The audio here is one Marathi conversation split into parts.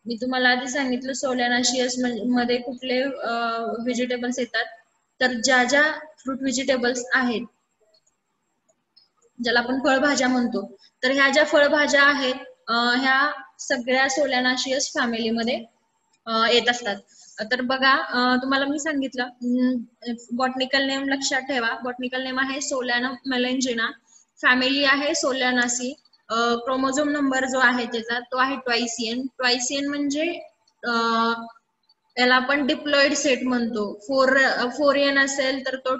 मी तुम्हाला आधी सांगितलं सोलॅनाशियस मध्ये कुठले व्हेजिटेबल्स येतात, तर ज्या ज्या फ्रूट व्हेजिटेबल्स आहेत ज्याला आपण फळभाज्या म्हणतो, तर ह्या ज्या फळभाज्या आहेत ह्या सगळ्या सोलॅनाशियस फॅमिलीमध्ये येत असतात. तर बघा तुम्हाला मी सांगितलं बॉटनिकल नेम लक्षात ठेवा. बॉटनिकल नेम आहे सोलॅनम मेलेंजिना, फॅमिली आहे सोलॅनासी, क्रोमोझोम नंबर जो आहे त्याचा तो आहे ट्वाइसियन. ट्वाइसियन म्हणजे याला आपण डिप्लॉइड सेट म्हणतो. 4n असेल तर तो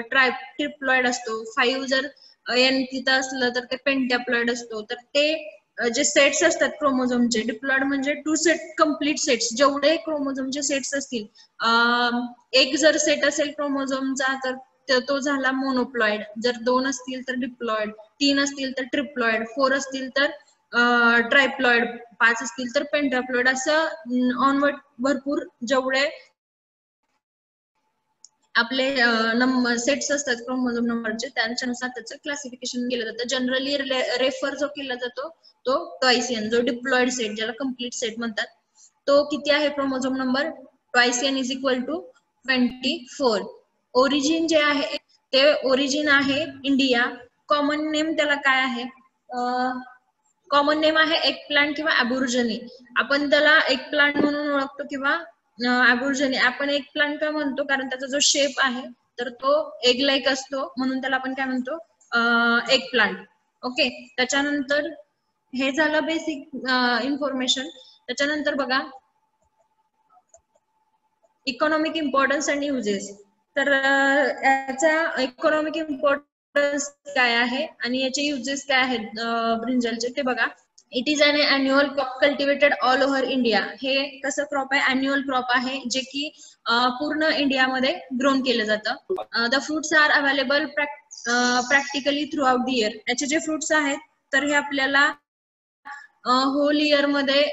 ट्रिप्लॉइड असतो. 5 जर n तिथं असलं तर ते पेंटॅप्लॉइड असतो. तर ते जे सेट्स असतात क्रोमोझोमचे, डिप्लॉइड म्हणजे 2 सेट कंप्लीट सेट्स, जेवढे क्रोमोझोमचे सेट्स असतील, एक जर सेट असेल क्रोमोझोमचा तर तो झाला मोनोप्लॉइड, जर 2 असतील तर डिप्लॉइड, 3 असतील तर ट्रिप्लॉइड, 4 असतील तर ट्रायप्लॉइड, 5 असतील तर पेंटाप्लॉइड, असं ऑनवर्ड भरपूर जेवढे आपले नंबर सेट्स असतात क्रोमोझोम नंबरचे त्यांच्यानुसार त्याचं क्लासिफिकेशन केलं जातं. जनरली रेफर जो केला जातो तो ट्वाइसियन, जो डिप्लॉइड सेट ज्याला कंप्लीट सेट म्हणतात, तो किती आहे क्रोमोझोम नंबर? ट्वाइसियन इज इक्वल टू 24. ओरिजिन जे आहे ते ओरिजिन आहे इंडिया. कॉमन नेम त्याला काय आहे? कॉमन नेम आहे एग प्लांट किंवा ॲबोर्जनी. आपण त्याला एग प्लांट म्हणून ओळखतो किंवा ॲबोर्जनी. आपण एग प्लांट का म्हणतो? कारण त्याचा जो शेप आहे तर तो एग लाईक असतो, म्हणून त्याला आपण काय म्हणतो? Egg plant. ओके, त्याच्यानंतर हे झालं बेसिक इन्फॉर्मेशन. त्याच्यानंतर बघा इकॉनॉमिक इम्पॉर्टन्स आणि युजेस. तर याचा इकॉनॉमिक इम्पॉर्टन्स काय आहे आणि याचे युजेस काय आहेत ब्रिंजलचे ते बघा. It is an annual crop cultivated all over India. हे कसं क्रॉप आहे? अॅन्युअल क्रॉप आहे जे की पूर्ण इंडियामध्ये ग्रोन केलं जातं. The fruits are available practically throughout the year. याचे जे फ्रुट्स आहेत तर हे आपल्याला होल इयर मध्ये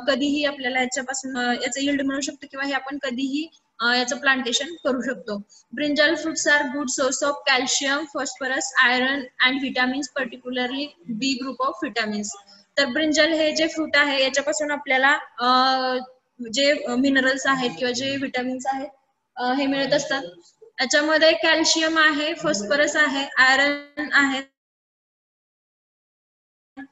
कधीही आपल्याला याच्यापासून याचं यील्ड मिळू शकतो किंवा हे आपण कधीही याचं प्लांटेशन करू शकतो. Brinjal fruits are good source of calcium, phosphorus, iron and vitamins, particularly B group of vitamins. तर ब्रिंजल हे जे फ्रूट आहे याच्यापासून आपल्याला जे मिनरल्स आहेत किंवा जे व्हिटॅमिन्स आहेत हे मिळत असतात. याच्यामध्ये कॅल्शियम आहे, फॉस्फरस आहे, आयरन आहे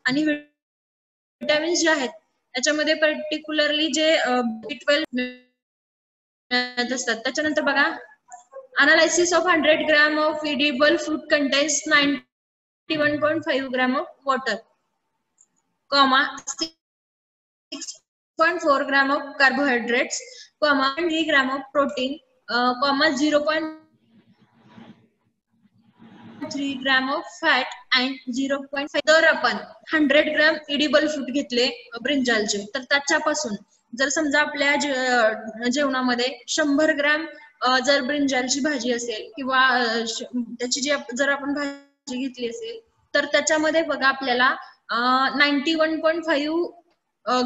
आणि व्हिटॅमिन्स जे आहेत त्याच्यामध्ये पर्टिक्युलरली जे B12 मिळत असतात. त्याच्यानंतर बघा analysis of 100 gram of edible fruit contains 91.5 gram of water, 6.4 gram of carbohydrates, 3 gram of protein, 0.3 gram of fat and 0.5. तर आपण 100 ग्रॅम एडिबल फ्रूट घेतले ब्रिंजालचे, तर त्याच्यापासून जर समजा आपल्या जेवणामध्ये 100 ग्रॅम जर ब्रिंजालची भाजी असेल किंवा त्याची जी जर आपण भाजी घेतली असेल तर त्याच्यामध्ये बघा आपल्याला 91.5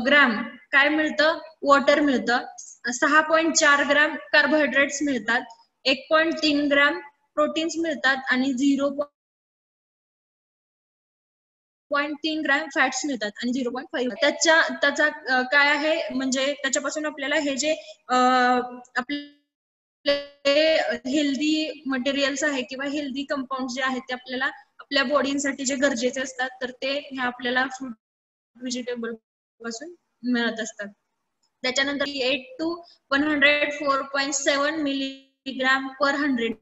ग्रॅम काय मिळतं? वॉटर मिळतं, 6.4 ग्रॅम कार्बोहायड्रेट्स मिळतात, 1.3 ग्रॅम प्रोटीन्स मिळतात आणि 0.3 ग्रॅम फॅट्स मिळतात आणि 0.5 त्याचा काय आहे म्हणजे त्याच्यापासून आपल्याला हे जे आपले हेल्दी मटेरियल्स आहे किंवा हेल्दी कंपाऊंड जे आहेत ते आपल्याला आपल्या बॉडीसाठी जे गरजेचे असतात तर ते हे आपल्याला फ्रूट व्हेजिटेबल पासून मिळत असतात. त्याच्यानंतर 8 to 104.7 मिलीग्राम पर 100.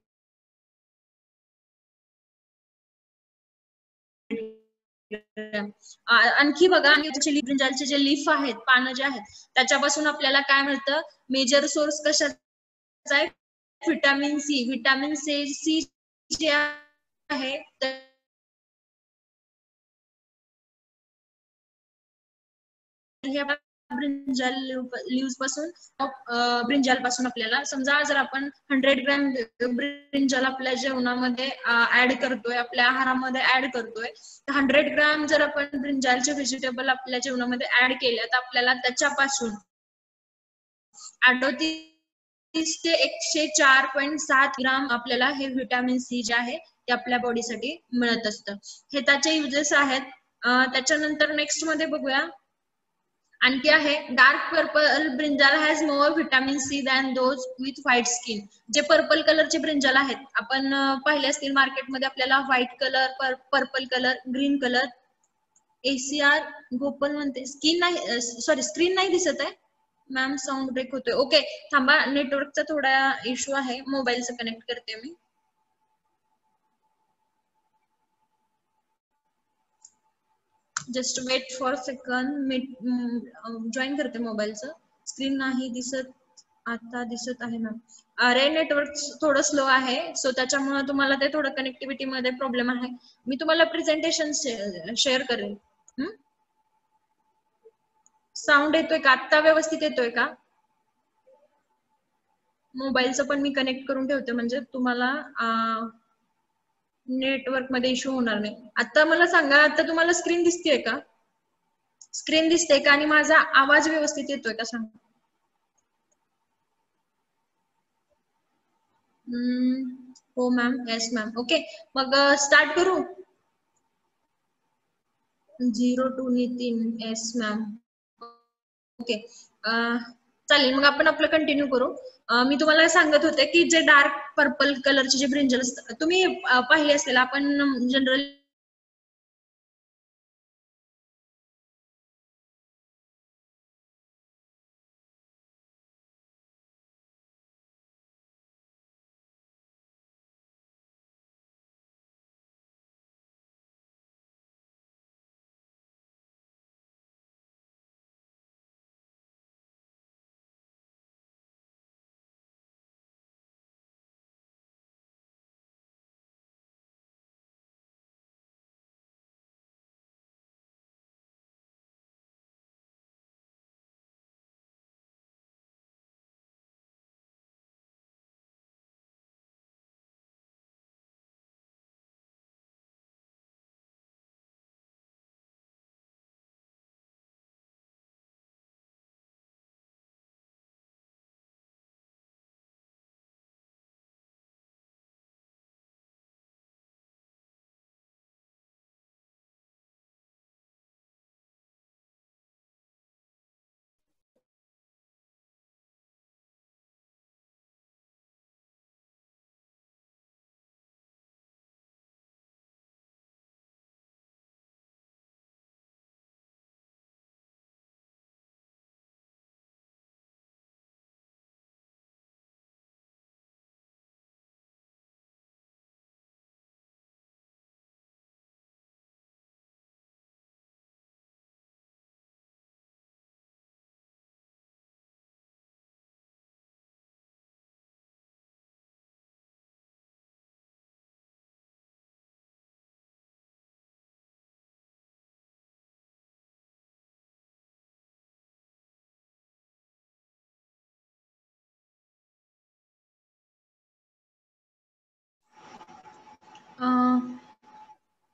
आणखी बघा ब्रिंजालचे जे लीफ आहेत, पानं जे आहेत त्याच्यापासून आपल्याला काय मिळतं? मेजर सोर्स कशाचा आहे? Vitamin C. व्हिटॅमिन सी जे आहे ब्रिंजाल लीव्स पासून ब्रिंजाल पासून आपल्याला समजा जर आपण 100 ग्रॅम ब्रिंजाल आपल्या जेवणामध्ये ऍड करतोय, आपल्या आहारामध्ये ऍड करतोय, 100 ग्रॅम जर आपण ब्रिंजालचे व्हेजिटेबल आपल्या जेवणामध्ये ऍड केले तर आपल्याला त्याच्यापासून 38 ते 104.7 ग्राम आपल्याला हे व्हिटॅमिन सी जे आहे ते आपल्या बॉडीसाठी मिळत असतं. हे त्याचे युजेस आहेत. त्याच्यानंतर नेक्स्ट मध्ये बघूया आणखी आहे dark purple brinjal has more vitamin C than those with white skin. जे पर्पल कलरचे ब्रिंजाल आहेत आपण पाहिले असतील मार्केटमध्ये आपल्याला white colour, purple colour, green colour. ACR Gopal म्हणते स्किन नाही, सॉरी स्क्रीन नाही दिसत आहे मॅम, साऊंड ब्रेक होतोय. ओके थांबा, नेटवर्कचा थोडा इश्यू आहे, मोबाईलचं कनेक्ट करते मी. जस्ट वेट फॉर सेकंड, मी जॉईन करते मोबाईलचं. स्क्रीन नाही दिसत, आता दिसत आहे मॅम. अरे नेटवर्क थोडं स्लो आहे, सो त्याच्यामुळे तुम्हाला ते थोडं कनेक्टिव्हिटी मध्ये प्रॉब्लेम आहे. मी तुम्हाला प्रेझेंटेशन शेअर करेल. साऊंड येतोय का आत्ता, व्यवस्थित येतोय का? मोबाईलचं पण मी कनेक्ट करून ठेवते म्हणजे तुम्हाला नेटवर्क मध्ये इश्यू होणार नाही. आता मला सांगा, आता तुम्हाला स्क्रीन दिसतेय का? स्क्रीन दिसते का आणि माझा आवाज व्यवस्थित येतोय का सांगा. हो मॅम, येस मॅम. ओके मग स्टार्ट करू. 02 नितीन, येस मॅम. ओके चालेल, मग आपण आपलं कंटिन्यू करू. मी तुम्हाला सांगत होते की जे डार्क पर्पल कलरचे जे ब्रिंजल तुम्ही पाहिले असेल, आपण जनरल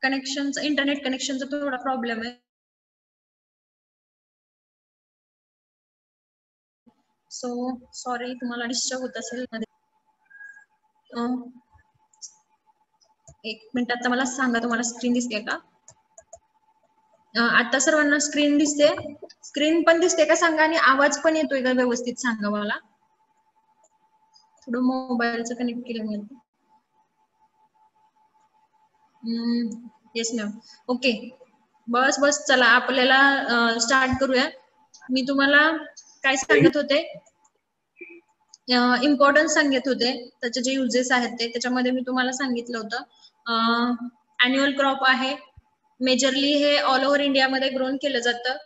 कनेक्शनचा, इंटरनेट कनेक्शनचा थोडा प्रॉब्लेम आहे. सो सॉरी तुम्हाला डिस्टर्ब होत असेल. एक मिनिट, आता मला सांगा तुम्हाला स्क्रीन दिसते का? आता सर्वांना स्क्रीन दिसते? स्क्रीन पण दिसते का सांगा, आणि आवाज पण येतोय का व्यवस्थित सांगा मला. थोडं मोबाईलचं कनेक्ट केलं मी. Yes ma'am. ओके बस बस, चला आपल्याला स्टार्ट करूया. मी तुम्हाला काय सांगत होते, इम्पॉर्टन्स सांगत होते, त्याचे जे युजेस आहेत ते. त्याच्यामध्ये मी तुम्हाला सांगितलं होतं अॅन्युअल क्रॉप आहे, मेजरली हे ऑल ओव्हर इंडियामध्ये ग्रोन केलं जातं.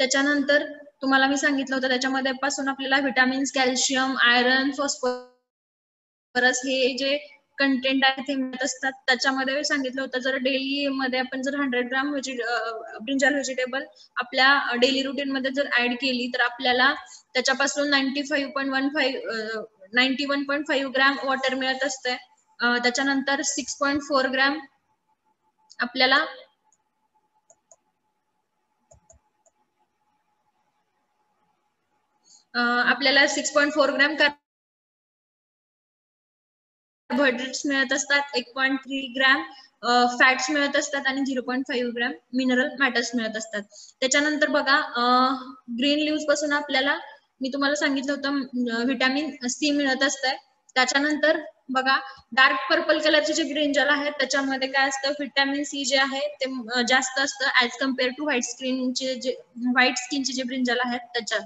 त्याच्यानंतर तुम्हाला मी सांगितलं होतं त्याच्यामध्ये पासून आपल्याला व्हिटॅमिन्स, कॅल्शियम, आयरन, फॉस्फरस हे जे कंटेंट आहे ते मिळत असतात. त्याच्यामध्ये सांगितलं होतं, जर डेली मध्ये आपण जर 100 ग्राम ब्रिंजल व्हेजिटेबल आपल्या डेली रुटीन मध्ये जर ऍड केली तर आपल्याला त्याच्यापासून 91.5 ग्रॅम वॉटर मिळत असते. त्याच्यानंतर 6.4 ग्रॅम आपल्याला आपल्याला 6.4 ग्रॅम कार्बोहायड्रेट्स मिळत असतात, 1.3 ग्रॅम फॅट्स मिळत असतात आणि 0.5 ग्रॅम मिनरल मॅटर्स मिळत असतात. त्याच्यानंतर बघा ग्रीन लिव्ह पासून आपल्याला मी तुम्हाला सांगितलं होतं व्हिटॅमिन सी मिळत असतं. त्याच्यानंतर बघा डार्क पर्पल कलरचे जे ब्रिंजल आहेत त्याच्यामध्ये काय असतं, व्हिटॅमिन सी जे आहे ते जास्त असतं ऍज कम्पेअर टू व्हाईट स्किनचे जे ब्रिंजल आहेत त्याच्या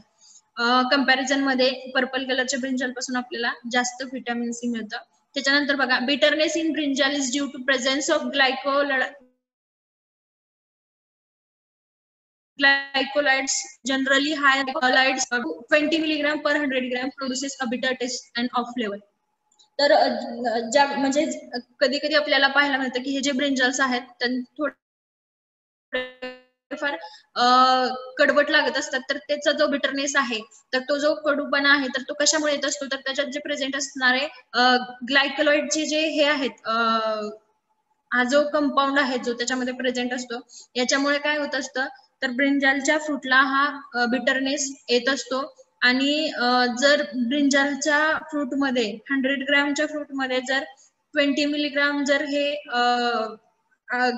कंपॅरिझन मध्ये पर्पल कलरच्या ब्रिंजल पासून आपल्याला जास्त व्हिटॅमिन सी मिळतं. त्याच्यानंतर बघा bitterness in brinjal is due to presence of glycolides, generally high glycolides 20 milligram per 100 gram produces a bitter taste and off flavor. तर ज्या म्हणजे कधी कधी आपल्याला पाहायला मिळतं की हे जे ब्रिंजल्स आहेत त्यांना थोडेफार कडवट लागत असतात, तर त्याचा जो बिटरनेस आहे तर तो जो कडूपणा आहे तर तो कशामुळे येत असतो, तर त्याच्यात जे प्रेझेंट असणारे ग्लायकोलाइडचे जे हे आहेत हा जो कंपाऊंड आहे जो त्याच्यामध्ये प्रेझेंट असतो याच्यामुळे काय होत असतं, तर ब्रिंजलच्या फ्रूटला हा बिटरनेस येत असतो. आणि जर ब्रिंजलच्या फ्रूटमध्ये 100 ग्रॅमच्या फ्रूटमध्ये जर 20 मिलीग्राम जर हे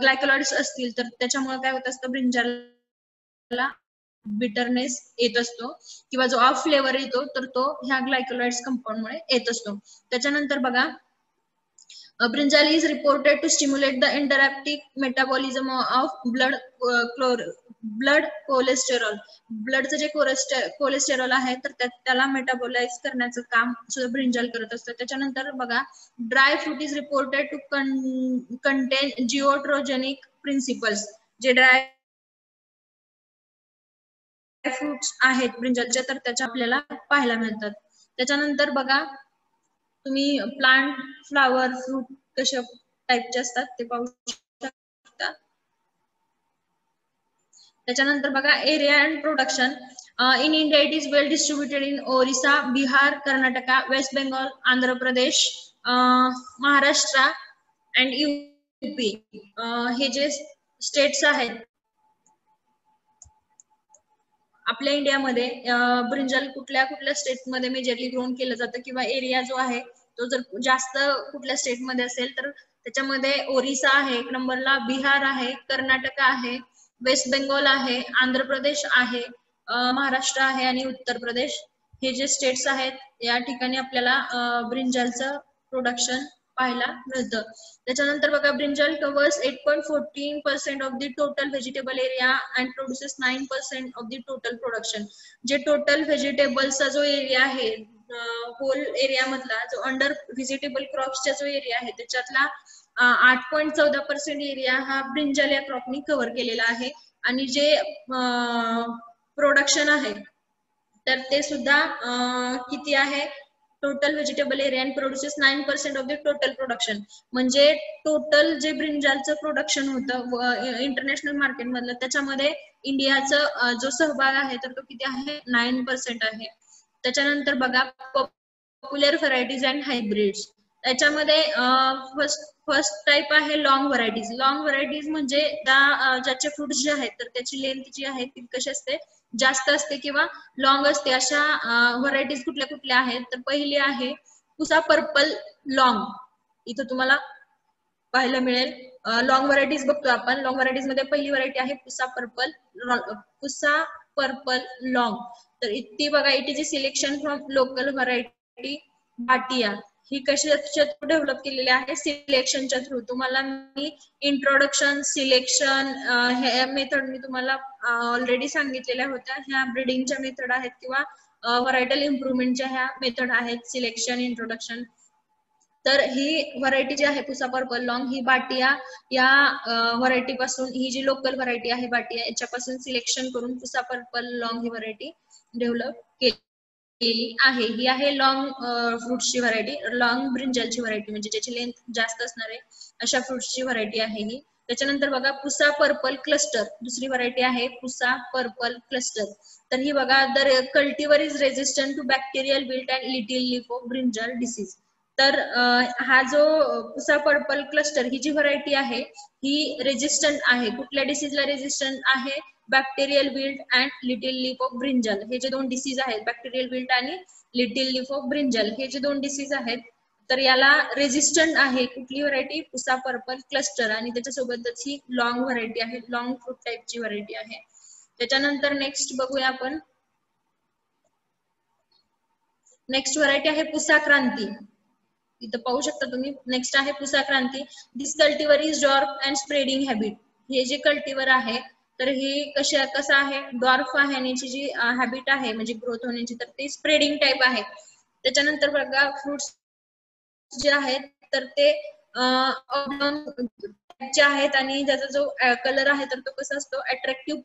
ग्लायकोलाइड्स असतील तर त्याच्यामुळे काय होत असतं, ब्रिंजलला बिटरनेस येत असतो किंवा जो ऑफ फ्लेवर येतो तर तो ह्या ग्लायकोलाइड्स कंपाऊंडमुळे येत असतो. त्याच्यानंतर बघा brinjal is reported to stimulate the interactive metabolism of blood cholesterol. ब्लडचं जे कोलेस्टेरॉल आहे तर त्याला मेटाबोलाइज करण्याचं काम सुद्धा ब्रिंजल करत असतं. त्याच्यानंतर बघा dry fruit is reported to contain goitrogenic principles. जे ड्राय फ्रुट्स आहेत ब्रिंजलचे तर त्याच्या आपल्याला पाहायला मिळतात. त्याच्यानंतर बघा तुम्ही प्लांट फ्लावर फ्रूट कशा टाइपचे असतात ते पाहू शकता. त्याच्यानंतर बघा area and production in India it is well distributed in Orissa, Bihar, Karnataka, West Bengal, Andhra Pradesh, Maharashtra and UP. हे जे स्टेट्स आहेत आपल्या इंडियामध्ये ब्रिंजल कुठल्या कुठल्या स्टेटमध्ये मेजरली ग्रोन केलं जातं किंवा एरिया जो आहे तो जर जास्त कुठल्या स्टेटमध्ये असेल तर त्याच्यामध्ये ओरिसा आहे एक नंबरला, बिहार आहे, कर्नाटक आहे, वेस्ट बेंगॉल आहे, आंध्र प्रदेश आहे, महाराष्ट्र आहे आणि उत्तर प्रदेश. हे जे स्टेट्स आहेत या ठिकाणी आपल्याला ब्रिंजलचं प्रोडक्शन पाहायला मिळतं. त्याच्यानंतर बघा brinjal covers 8.14% of the total vegetable area and produces 9% of the total production. जे टोटल व्हेजिटेबल्सचा जो एरिया आहे होल एरिया मधला जो अंडर व्हेजिटेबल क्रॉप्सचा जो एरिया आहे त्याच्यातला 8.14% एरिया हा ब्रिंजल या क्रॉपनी कव्हर केलेला आहे. आणि जे प्रोडक्शन आहे तर ते सुद्धा किती आहे, total vegetable area and produces 9% of the total production. म्हणजे टोटल जे ब्रिंजलचं प्रोडक्शन होतं इंटरनॅशनल मार्केट मधलं त्याच्यामध्ये इंडियाचा जो सहभाग आहे तर तो किती आहे, 9% आहे. त्याच्यानंतर बघा पॉप्युलर व्हरायटीज अँड हायब्रिड्स. त्याच्यामध्ये फर्स्ट टाइप आहे लॉंग व्हरायटीज. लॉंग व्हरायटीज म्हणजे ज्याचे फ्रुट्स जे आहेत तर त्याची लेंथ जी आहे ती कशी असते, जास्त असते किंवा लॉंग असते. अशा व्हरायटीज कुठल्या कुठल्या आहेत तर पहिली आहे पुसा पर्पल लॉंग. इथं तुम्हाला पाहायला मिळेल लॉंग व्हरायटीज बघतो आपण. लॉंग व्हरायटीज मध्ये पहिली व्हरायटी आहे पुसा पर्पल लॉंग. तर ती बघा it is a selection from local variety Batia. ही कशाच्या थ्रू डेव्हलप केलेली आहे, सिलेक्शनच्या थ्रू. तुम्हाला मी इंट्रोडक्शन सिलेक्शन हे मेथड मी तुम्हाला ऑलरेडी सांगितलेल्या होत्या. ह्या ब्रीडिंगच्या मेथड आहेत किंवा व्हरायटल इम्प्रुव्हमेंटच्या ह्या मेथड आहेत, सिलेक्शन इंट्रोडक्शन. तर ही व्हरायटी जी आहे पुसा पर्पल लॉंग ही बाटिया या व्हरायटी पासून, ही जी लोकल व्हरायटी आहे बाटिया याच्यापासून सिलेक्शन करून पुसा पर्पल लॉंग ही व्हरायटी डेव्हलप केली आहे. ही आहे लॉंग फ्रुट्सची व्हरायटी, लॉंग ब्रिंजलची व्हरायटी म्हणजे ज्याची लेंथ जास्त असणार आहे अशा फ्रुट्सची व्हरायटी आहे ही. त्याच्यानंतर बघा पुसा पर्पल क्लस्टर, दुसरी व्हरायटी आहे पुसा पर्पल क्लस्टर. तर ही बघा the cultivar is resistant to bacterial wilt and little leaf of brinjal disease. तर हा जो पुसा पर्पल क्लस्टर ही जी व्हरायटी आहे ही रेजिस्टंट आहे. कुठल्या डिसीजला रेजिस्टंट आहे, bacterial wilt and little leaf of brinjal. हे जे दोन डिसीज आहेत बॅक्टेरियल विल्ट आणि लिटिल लीफ ऑफ ब्रिंजल हे जे दोन डिसीज आहेत तर याला रेजिस्टंट आहे कुठली व्हरायटी? पुसा पर्पल क्लस्टर, आणि त्याच्यासोबतच ही लॉंग व्हरायटी आहे, लॉंग फ्रूट टाईपची व्हरायटी आहे. त्याच्यानंतर नेक्स्ट बघूया आपण. नेक्स्ट व्हरायटी आहे पुसा क्रांती. इथं पाहू शकता तुम्ही. नेक्स्ट आहे Pusa Kranti. This cultivar is dwarf and spreading habit. हे जे कल्टिवर आहे तर हे कसं आहे? डॉर्फ आहे आणि याची जी हॅबिट आहे म्हणजे ग्रोथ होण्याची तर ते स्प्रेडिंग टाईप आहे. त्याच्यानंतर बघा फ्रुट्स जे आहेत तर ते जे आहेत आणि त्याचा जो कलर आहे तर तो कसा असतो? Attractive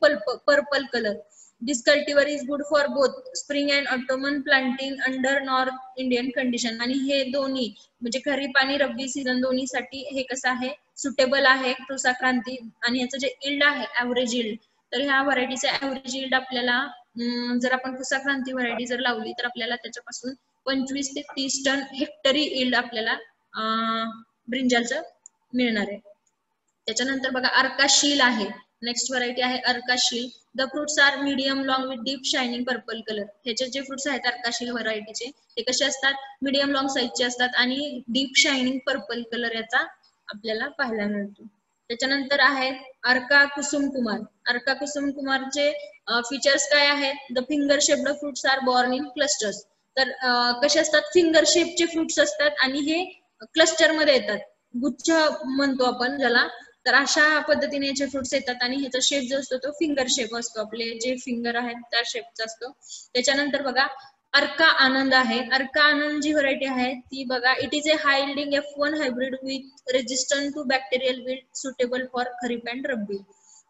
purple colour. This cultivar is good for both spring and autumn planting under north Indian condition. आणि हे दोन्ही म्हणजे खरीप आणि रब्बी सीझन दोन्हीसाठी हे कसं आहे? सुटेबल आहे पुसा क्रांती. आणि याचं जे इल्ड आहे ऍव्हरेज इल्ड, तर ह्या व्हरायटीचा ऍव्हरेज इल्ड आपल्याला जर आपण पुसा क्रांती व्हरायटी जर लावली तर आपल्याला त्याच्यापासून 25 ते 30 टन हेक्टरी इल्ड आपल्याला ब्रिंजालचं मिळणार आहे. त्याच्यानंतर बघा अर्काशील आहे. नेक्स्ट व्हरायटी आहे Arkasheel. The fruits are medium long with deep shining purple colour. ह्याचे जे फ्रुट्स आहेत अर्काशील व्हरायटीचे ते कसे असतात? मीडियम लॉंग साईजचे असतात आणि डीप शायनिंग पर्पल कलर याचा आपल्याला पाहायला मिळतो. त्याच्यानंतर आहे अर्का कुसुम कुमार. अर्का कुसुम कुमारचे फीचर्स काय आहेत? The finger shaped fruits are borne in clusters. तर कसे असतात? फिंगर शेपचे फ्रुट्स असतात आणि हे क्लस्टर मध्ये येतात, गुच्छ म्हणतो आपण ज्याला. तर अशा पद्धतीने याचे फ्रुट्स येतात आणि ह्याचा शेप जो असतो तो फिंगर शेप असतो, आपले जे फिंगर आहेत त्या शेपचा असतो. त्याच्यानंतर बघा अर्का आनंद आहे. अर्का आनंद जी व्हरायटी आहे ती बघा, it is a high yielding F1 hybrid with resistant to bacterial wilt suitable for kharif and rabi.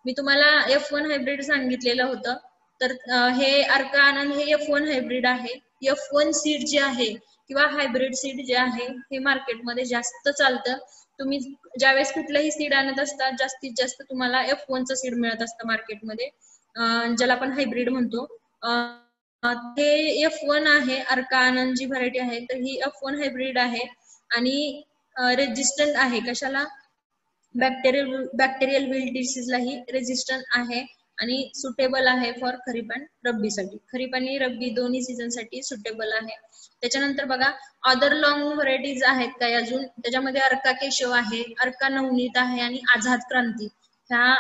मी तुम्हाला F1 हायब्रिड सांगितलेलं होतं. तर हे अर्का आनंद हे F1 हायब्रिड आहे. F1 सीड जे आहे किंवा हायब्रिड सीड जे आहे हे मार्केटमध्ये जास्त चालतं. तुम्ही ज्यावेळेस कुठलंही सीड आणत असता जास्तीत जास्त तुम्हाला F1 चं सीड मिळत असतं मार्केटमध्ये, ज्याला आपण हायब्रिड म्हणतो. हे F1 आहे. अर्का आनंद जी व्हरायटी आहे तर ही F1 हायब्रिड आहे आणि रेजिस्टंट आहे कशाला? बॅक्टेरियल विल्ड डिसीजलाही रेजिस्टंट आहे आणि सुटेबल आहे फॉर खरीप अँड रब्बीसाठी. खरीप आणि रब्बी दोन्ही सीझन साठी सुटेबल आहे. त्याच्यानंतर बघा अदर लॉंग व्हरायटीज आहेत काही अजून. त्याच्यामध्ये अर्का केशव आहे, अर्का नवनीत आहे आणि आझाद क्रांती. ह्या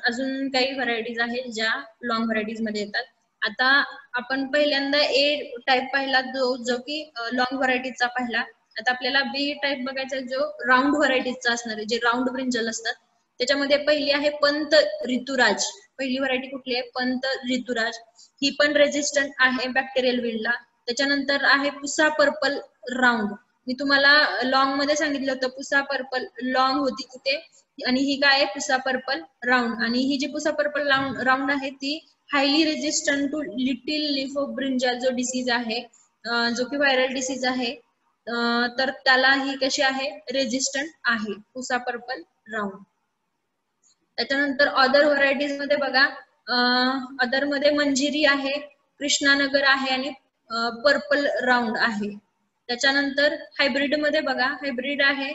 अजून काही व्हरायटीज आहेत ज्या लॉंग व्हरायटीज मध्ये येतात. आता आपण पहिल्यांदा ए टाईप पाहिला जो की लॉंग व्हरायटीचा पाहिला. आता आपल्याला बी टाईप बघायचा जो राऊंड व्हरायटीचा असणार आहे, जे राऊंड ब्रिंजल असतात. त्याच्यामध्ये पहिली आहे पंत ऋतुराज. पहिली व्हरायटी कुठली आहे? पंत ऋतुराज. ही पण रेजिस्टंट आहे बॅक्टेरियल विल्डला. त्याच्यानंतर आहे पुसा पर्पल राऊंड. मी तुम्हाला लॉंग मध्ये सांगितलं होतं पुसा पर्पल लॉंग होती तिथे, आणि ही काय आहे? Pusa purple round. आणि ही जी पुसा पर्पल राऊंड आहे ती highly resistant to little leaf of brinjal जो डिसीज आहे, जो की व्हायरल डिसीज आहे, तर त्याला ही कशी आहे? रेजिस्टंट आहे पुसा पर्पल राऊंड. त्याच्यानंतर अदर व्हरायटीज मध्ये बघा, अदर मध्ये मंजिरी आहे, कृष्णानगर आहे आणि पर्पल राऊंड आहे. त्याच्यानंतर हायब्रिड मध्ये बघा, हायब्रिड आहे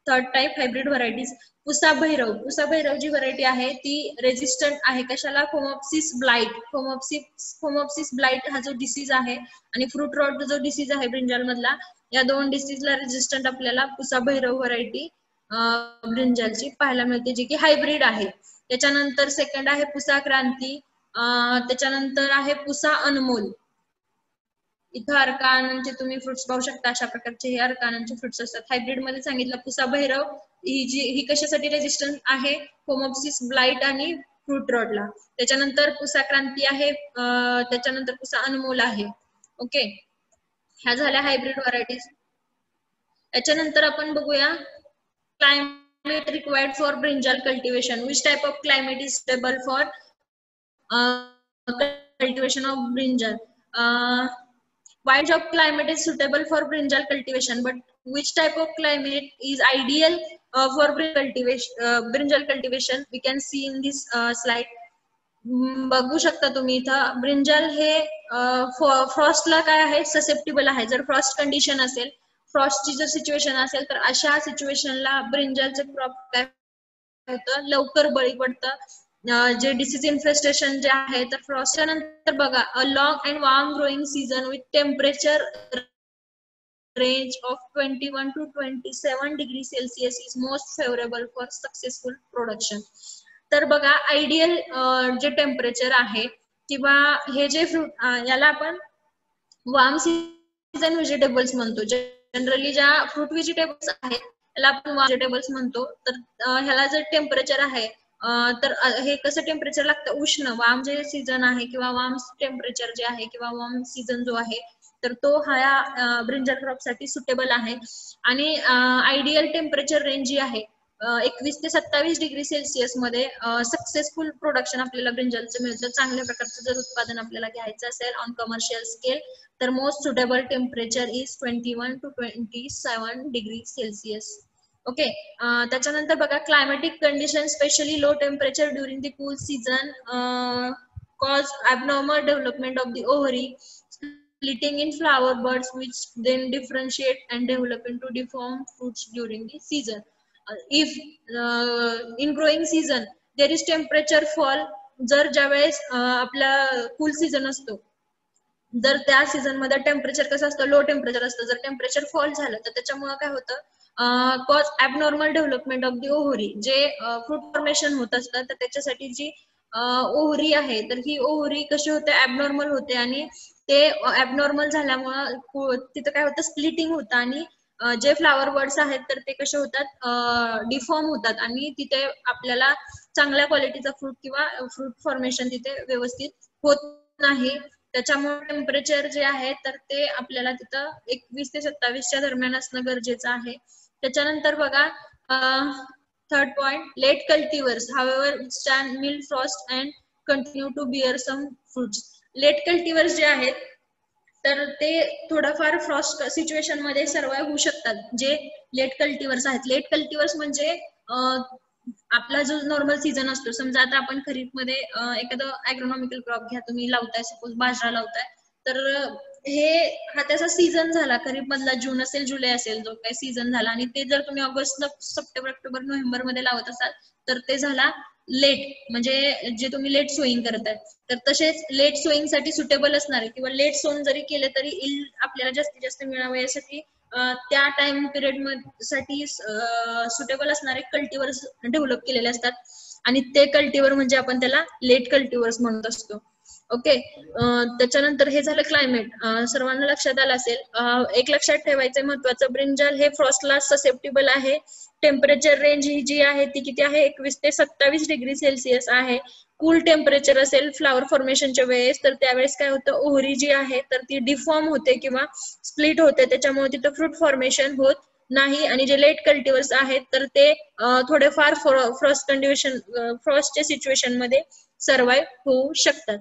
third type hybrid varieties Pusa Bhairav. Pusa Bhairav जी व्हरायटी आहे ती रेजिस्टंट आहे कशाला? Phomopsis blight. फोमोप्सिस ब्लाइट हा जो डिसीज आहे आणि फ्रूट रॉट जो डिसीज आहे ब्रिंजल मधला, या दोन डिसीजला रेजिस्टंट आपल्याला पुसा भैरव व्हरायटी ब्रिंजलची पाहायला मिळते, जी की हायब्रिड आहे. त्याच्यानंतर सेकंड आहे पुसा क्रांती. त्याच्यानंतर आहे पुसा अनमोल. इथं अर्का आनंदचे तुम्ही फ्रुट्स पाहू शकता. अशा प्रकारचे हे अर्का आनंदचे फ्रुट्स असतात. हायब्रिड मध्ये सांगितलं पुसा भैरव ही कशासाठी रेजिस्टंट आहे? फोमोप्सिस ब्लाइट आणि फ्रूट रॉटला. त्याच्यानंतर पुसा क्रांती आहे, त्याच्यानंतर पुसा अनमोल आहे. ओके, ह्या झाल्या हायब्रिड व्हरायटीज. याच्यानंतर आपण बघूया climate required for brinjal cultivation. Which type of climate is suitable for cultivation of brinjal? Wide of climate is suitable for brinjal cultivation, but which type of climate is ideal for brinjal cultivation? We can see in this slide. बघू शकता तुम्ही इथं ब्रिंजल हे फ्रॉस्टला काय आहे? ससेप्टेबल आहे. जर फ्रॉस्ट कंडिशन असेल, फ्रॉस्टची जर सिच्युएशन असेल तर अशा सिच्युएशनला ब्रिंजलचं क्रॉप काय होतं? लवकर बळी पडतं. जे डिसीज इन्फेस्टेशन जे आहे तर फ्रॉस्टच्या नंतर बघा a long and warm growing season with temperature range of 21 to 27 degree Celsius is most favorable for successful production. तर बघा आयडियल जे टेम्परेचर आहे किंवा हे जे फ्रूट याला आपण वार्म सीझन व्हेजिटेबल्स म्हणतो. जनरली ज्या फ्रूट व्हेजिटेबल्स आहेत त्याला आपण वार्म व्हेजिटेबल्स म्हणतो. तर ह्याला जर टेम्परेचर आहे तर हे कसं टेम्परेचर लागतं उष्ण. वार्म जे सीझन आहे किंवा वार्म टेम्परेचर जे आहे किंवा वार्म सीझन जो आहे तर तो हा ब्रिंजल क्रॉप साठी सुटेबल आहे. आणि आयडियल टेम्परेचर रेंज जी आहे 21 ते 27 डिग्री सेल्सिअस मध्ये सक्सेसफुल प्रोडक्शन आपल्याला ब्रिंजलचं मिळतं. चांगल्या प्रकारचं जर उत्पादन आपल्याला घ्यायचं असेल ऑन कमर्शियल स्केल तर most suitable temperature is 21 to 27 degree Celsius. Okay. त्याच्यानंतर बघा climatic condition specially low temperature during the cool season cause abnormal development of the ovary splitting in flower buds which then differentiate and develop into deformed fruits during the season. If in growing season there is temperature fall, जर ज्यावेळेस आपला कूल सीझन असतो जर त्या सीझन मध्ये टेम्परेचर कसं असतं लो टेम्परेचर असतं. जर टेम्परेचर फॉल झालं तर त्याच्यामुळे काय होतं cause abnormal development of the ovary. जे फ्रूट फॉर्मेशन होत असतं तर त्याच्यासाठी जी ओव्हरी आहे तर ही ओव्हरी कशी होते ॲबनॉर्मल होते आणि ते ॲबनॉर्मल झाल्यामुळे तिथं काय होतं स्प्लिटिंग होतं आणि जे फ्लावर बर्ड्स आहेत तर ते कसे होतात डिफॉर्म होतात आणि तिथे आपल्याला चांगल्या क्वालिटीचा फ्रूट किंवा फ्रूट फॉर्मेशन तिथे व्यवस्थित होत नाही. त्याच्यामुळे टेम्परेचर जे आहे तर ते आपल्याला तिथं 21 ते 27 दरम्यान असणं गरजेचं आहे. त्याच्यानंतर बघा third point late cultivars however stand mild frost and continue to bear some fruits. Late cultivars जे आहेत तर ते थोडंफार फ्रॉस्ट सिच्युएशन मध्ये सर्वाइव्ह होऊ शकतात. जे लेट कल्टिवर्स आहेत. लेट कल्टिवर्स म्हणजे आपला जो नॉर्मल सीझन असतो समजा आता आपण खरीप मध्ये एखादं ॲग्रोनॉमिकल क्रॉप घ्या तुम्ही लावताय सपोज बाजरा लावताय तर हा त्याचा सीझन झाला खरीप मधला जून असेल जुलै असेल जो काही सीझन झाला आणि ते जर तुम्ही ऑगस्ट सप्टेंबर ऑक्टोबर नोव्हेंबर मध्ये लावत असाल तर ते झाला लेट म्हणजे जे तुम्ही लेट सोईंग करताय. तर तसेच लेट सोईंग साठी सुटेबल असणारे किंवा लेट सोन जरी केले तरी इल्ड आपल्याला जास्तीत जास्त मिळावे यासाठी त्या टाइम पिरियड साठी सुटेबल असणारे कल्टिवर्स डेव्हलप केलेले असतात आणि ते कल्टिवर म्हणजे आपण त्याला लेट कल्टिवर्स म्हणत असतो. ओके. त्याच्यानंतर हे झालं क्लायमेट. सर्वांना लक्षात आलं असेल. एक लक्षात ठेवायचं महत्वाचं ब्रिंजल हे फ्रॉस्टला ससेप्टेबल आहे. टेम्परेचर रेंज ही जी आहे ती किती आहे 21 ते 27 डिग्री सेल्सिअस आहे. कूल टेम्परेचर असेल फ्लावर फॉर्मेशनच्या वेळेस तर त्यावेळेस काय होतं ओव्हरी जी आहे तर ती डिफॉर्म होते किंवा स्प्लिट होते त्याच्यामुळे तिथं फ्रूट फॉर्मेशन होत नाही. आणि जे लेट कल्टिवर्स आहेत तर ते थोडेफार फ्रॉस्ट कंडिशन फ्रॉस्टच्या सिच्युएशन मध्ये सर्वाइव्ह होऊ शकतात.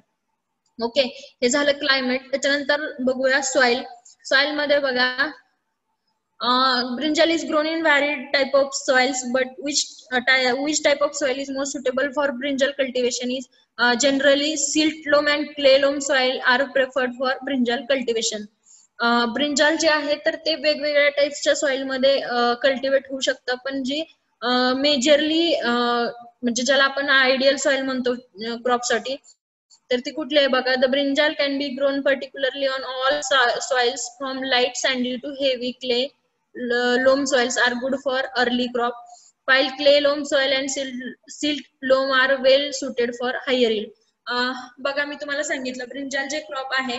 ओके. हे झालं क्लायमेट. त्याच्यानंतर बघूया सॉइल. सॉइल मध्ये बघा brinjal is grown in varied type of soils, but which type of soil is more suitable for brinjal cultivation is generally silt loam and clay loam soil are preferred for brinjal cultivation. Brinjal जे आहे तर ते वेगवेगळ्या टाइप्सच्या सॉइल मध्ये कल्टिवेट होऊ शकतं पण जी मेजरली म्हणजे ज्याला आपण आयडियल सॉइल म्हणतो क्रॉप साठी तर ती कुठली आहे बघा. The brinjal can be grown particularly on all soils from light sandy to heavy clay. Loam soils are good for early crop, while clay loam soil and silt loam are well suited for higher yield. बघा मी तुम्हाला सांगितलं ब्रिंजाल जे क्रॉप आहे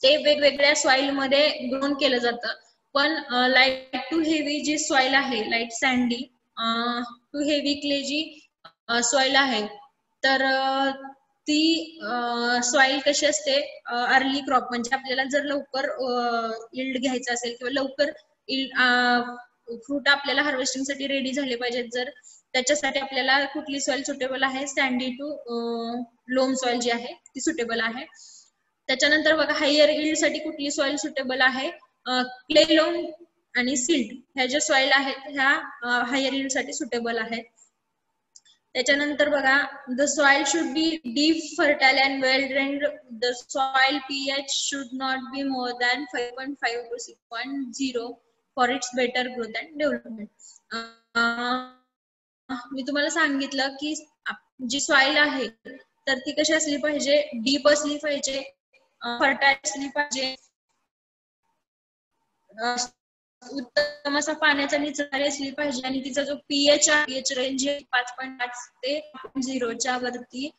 ते वेगवेगळ्या सॉइल मध्ये ग्रोन केलं जातं पण लाईट टू हेवी जी सॉइल आहे light sandy to heavy clay जी सॉइल आहे तर ती सॉइल कशी असते अर्ली क्रॉप म्हणजे आपल्याला जर लवकर यील्ड घ्यायचं असेल किंवा लवकर फ्रूट आपल्याला हार्वेस्टिंग साठी रेडी झाले पाहिजेत जर त्याच्यासाठी आपल्याला कुठली सॉइल सुटेबल आहे सँडी टू लोम सॉइल जी आहे ती सुटेबल आहे. त्याच्यानंतर बघा हायर यील्ड साठी कुठली सॉइल सुटेबल आहे क्ले लोम आणि सिल्ट ह्या ज्या सॉइल आहेत ह्या हायर यील्ड साठी सुटेबल आहेत. त्याच्यानंतर बघा the soil should be deep fertile and well drained. The soil pH should not be more than 5.5 to 6.0 for its better growth and development. मी तुम्हाला सांगितलं की जी सॉइल आहे तर ती कशी असली पाहिजे डीप असली पाहिजे फर्टाइल असली पाहिजे उत्तम असा पाण्याचा निचरा असली पाहिजे आणि तिचा जो पीएच रेंज 5.5 ते 0च्या वरती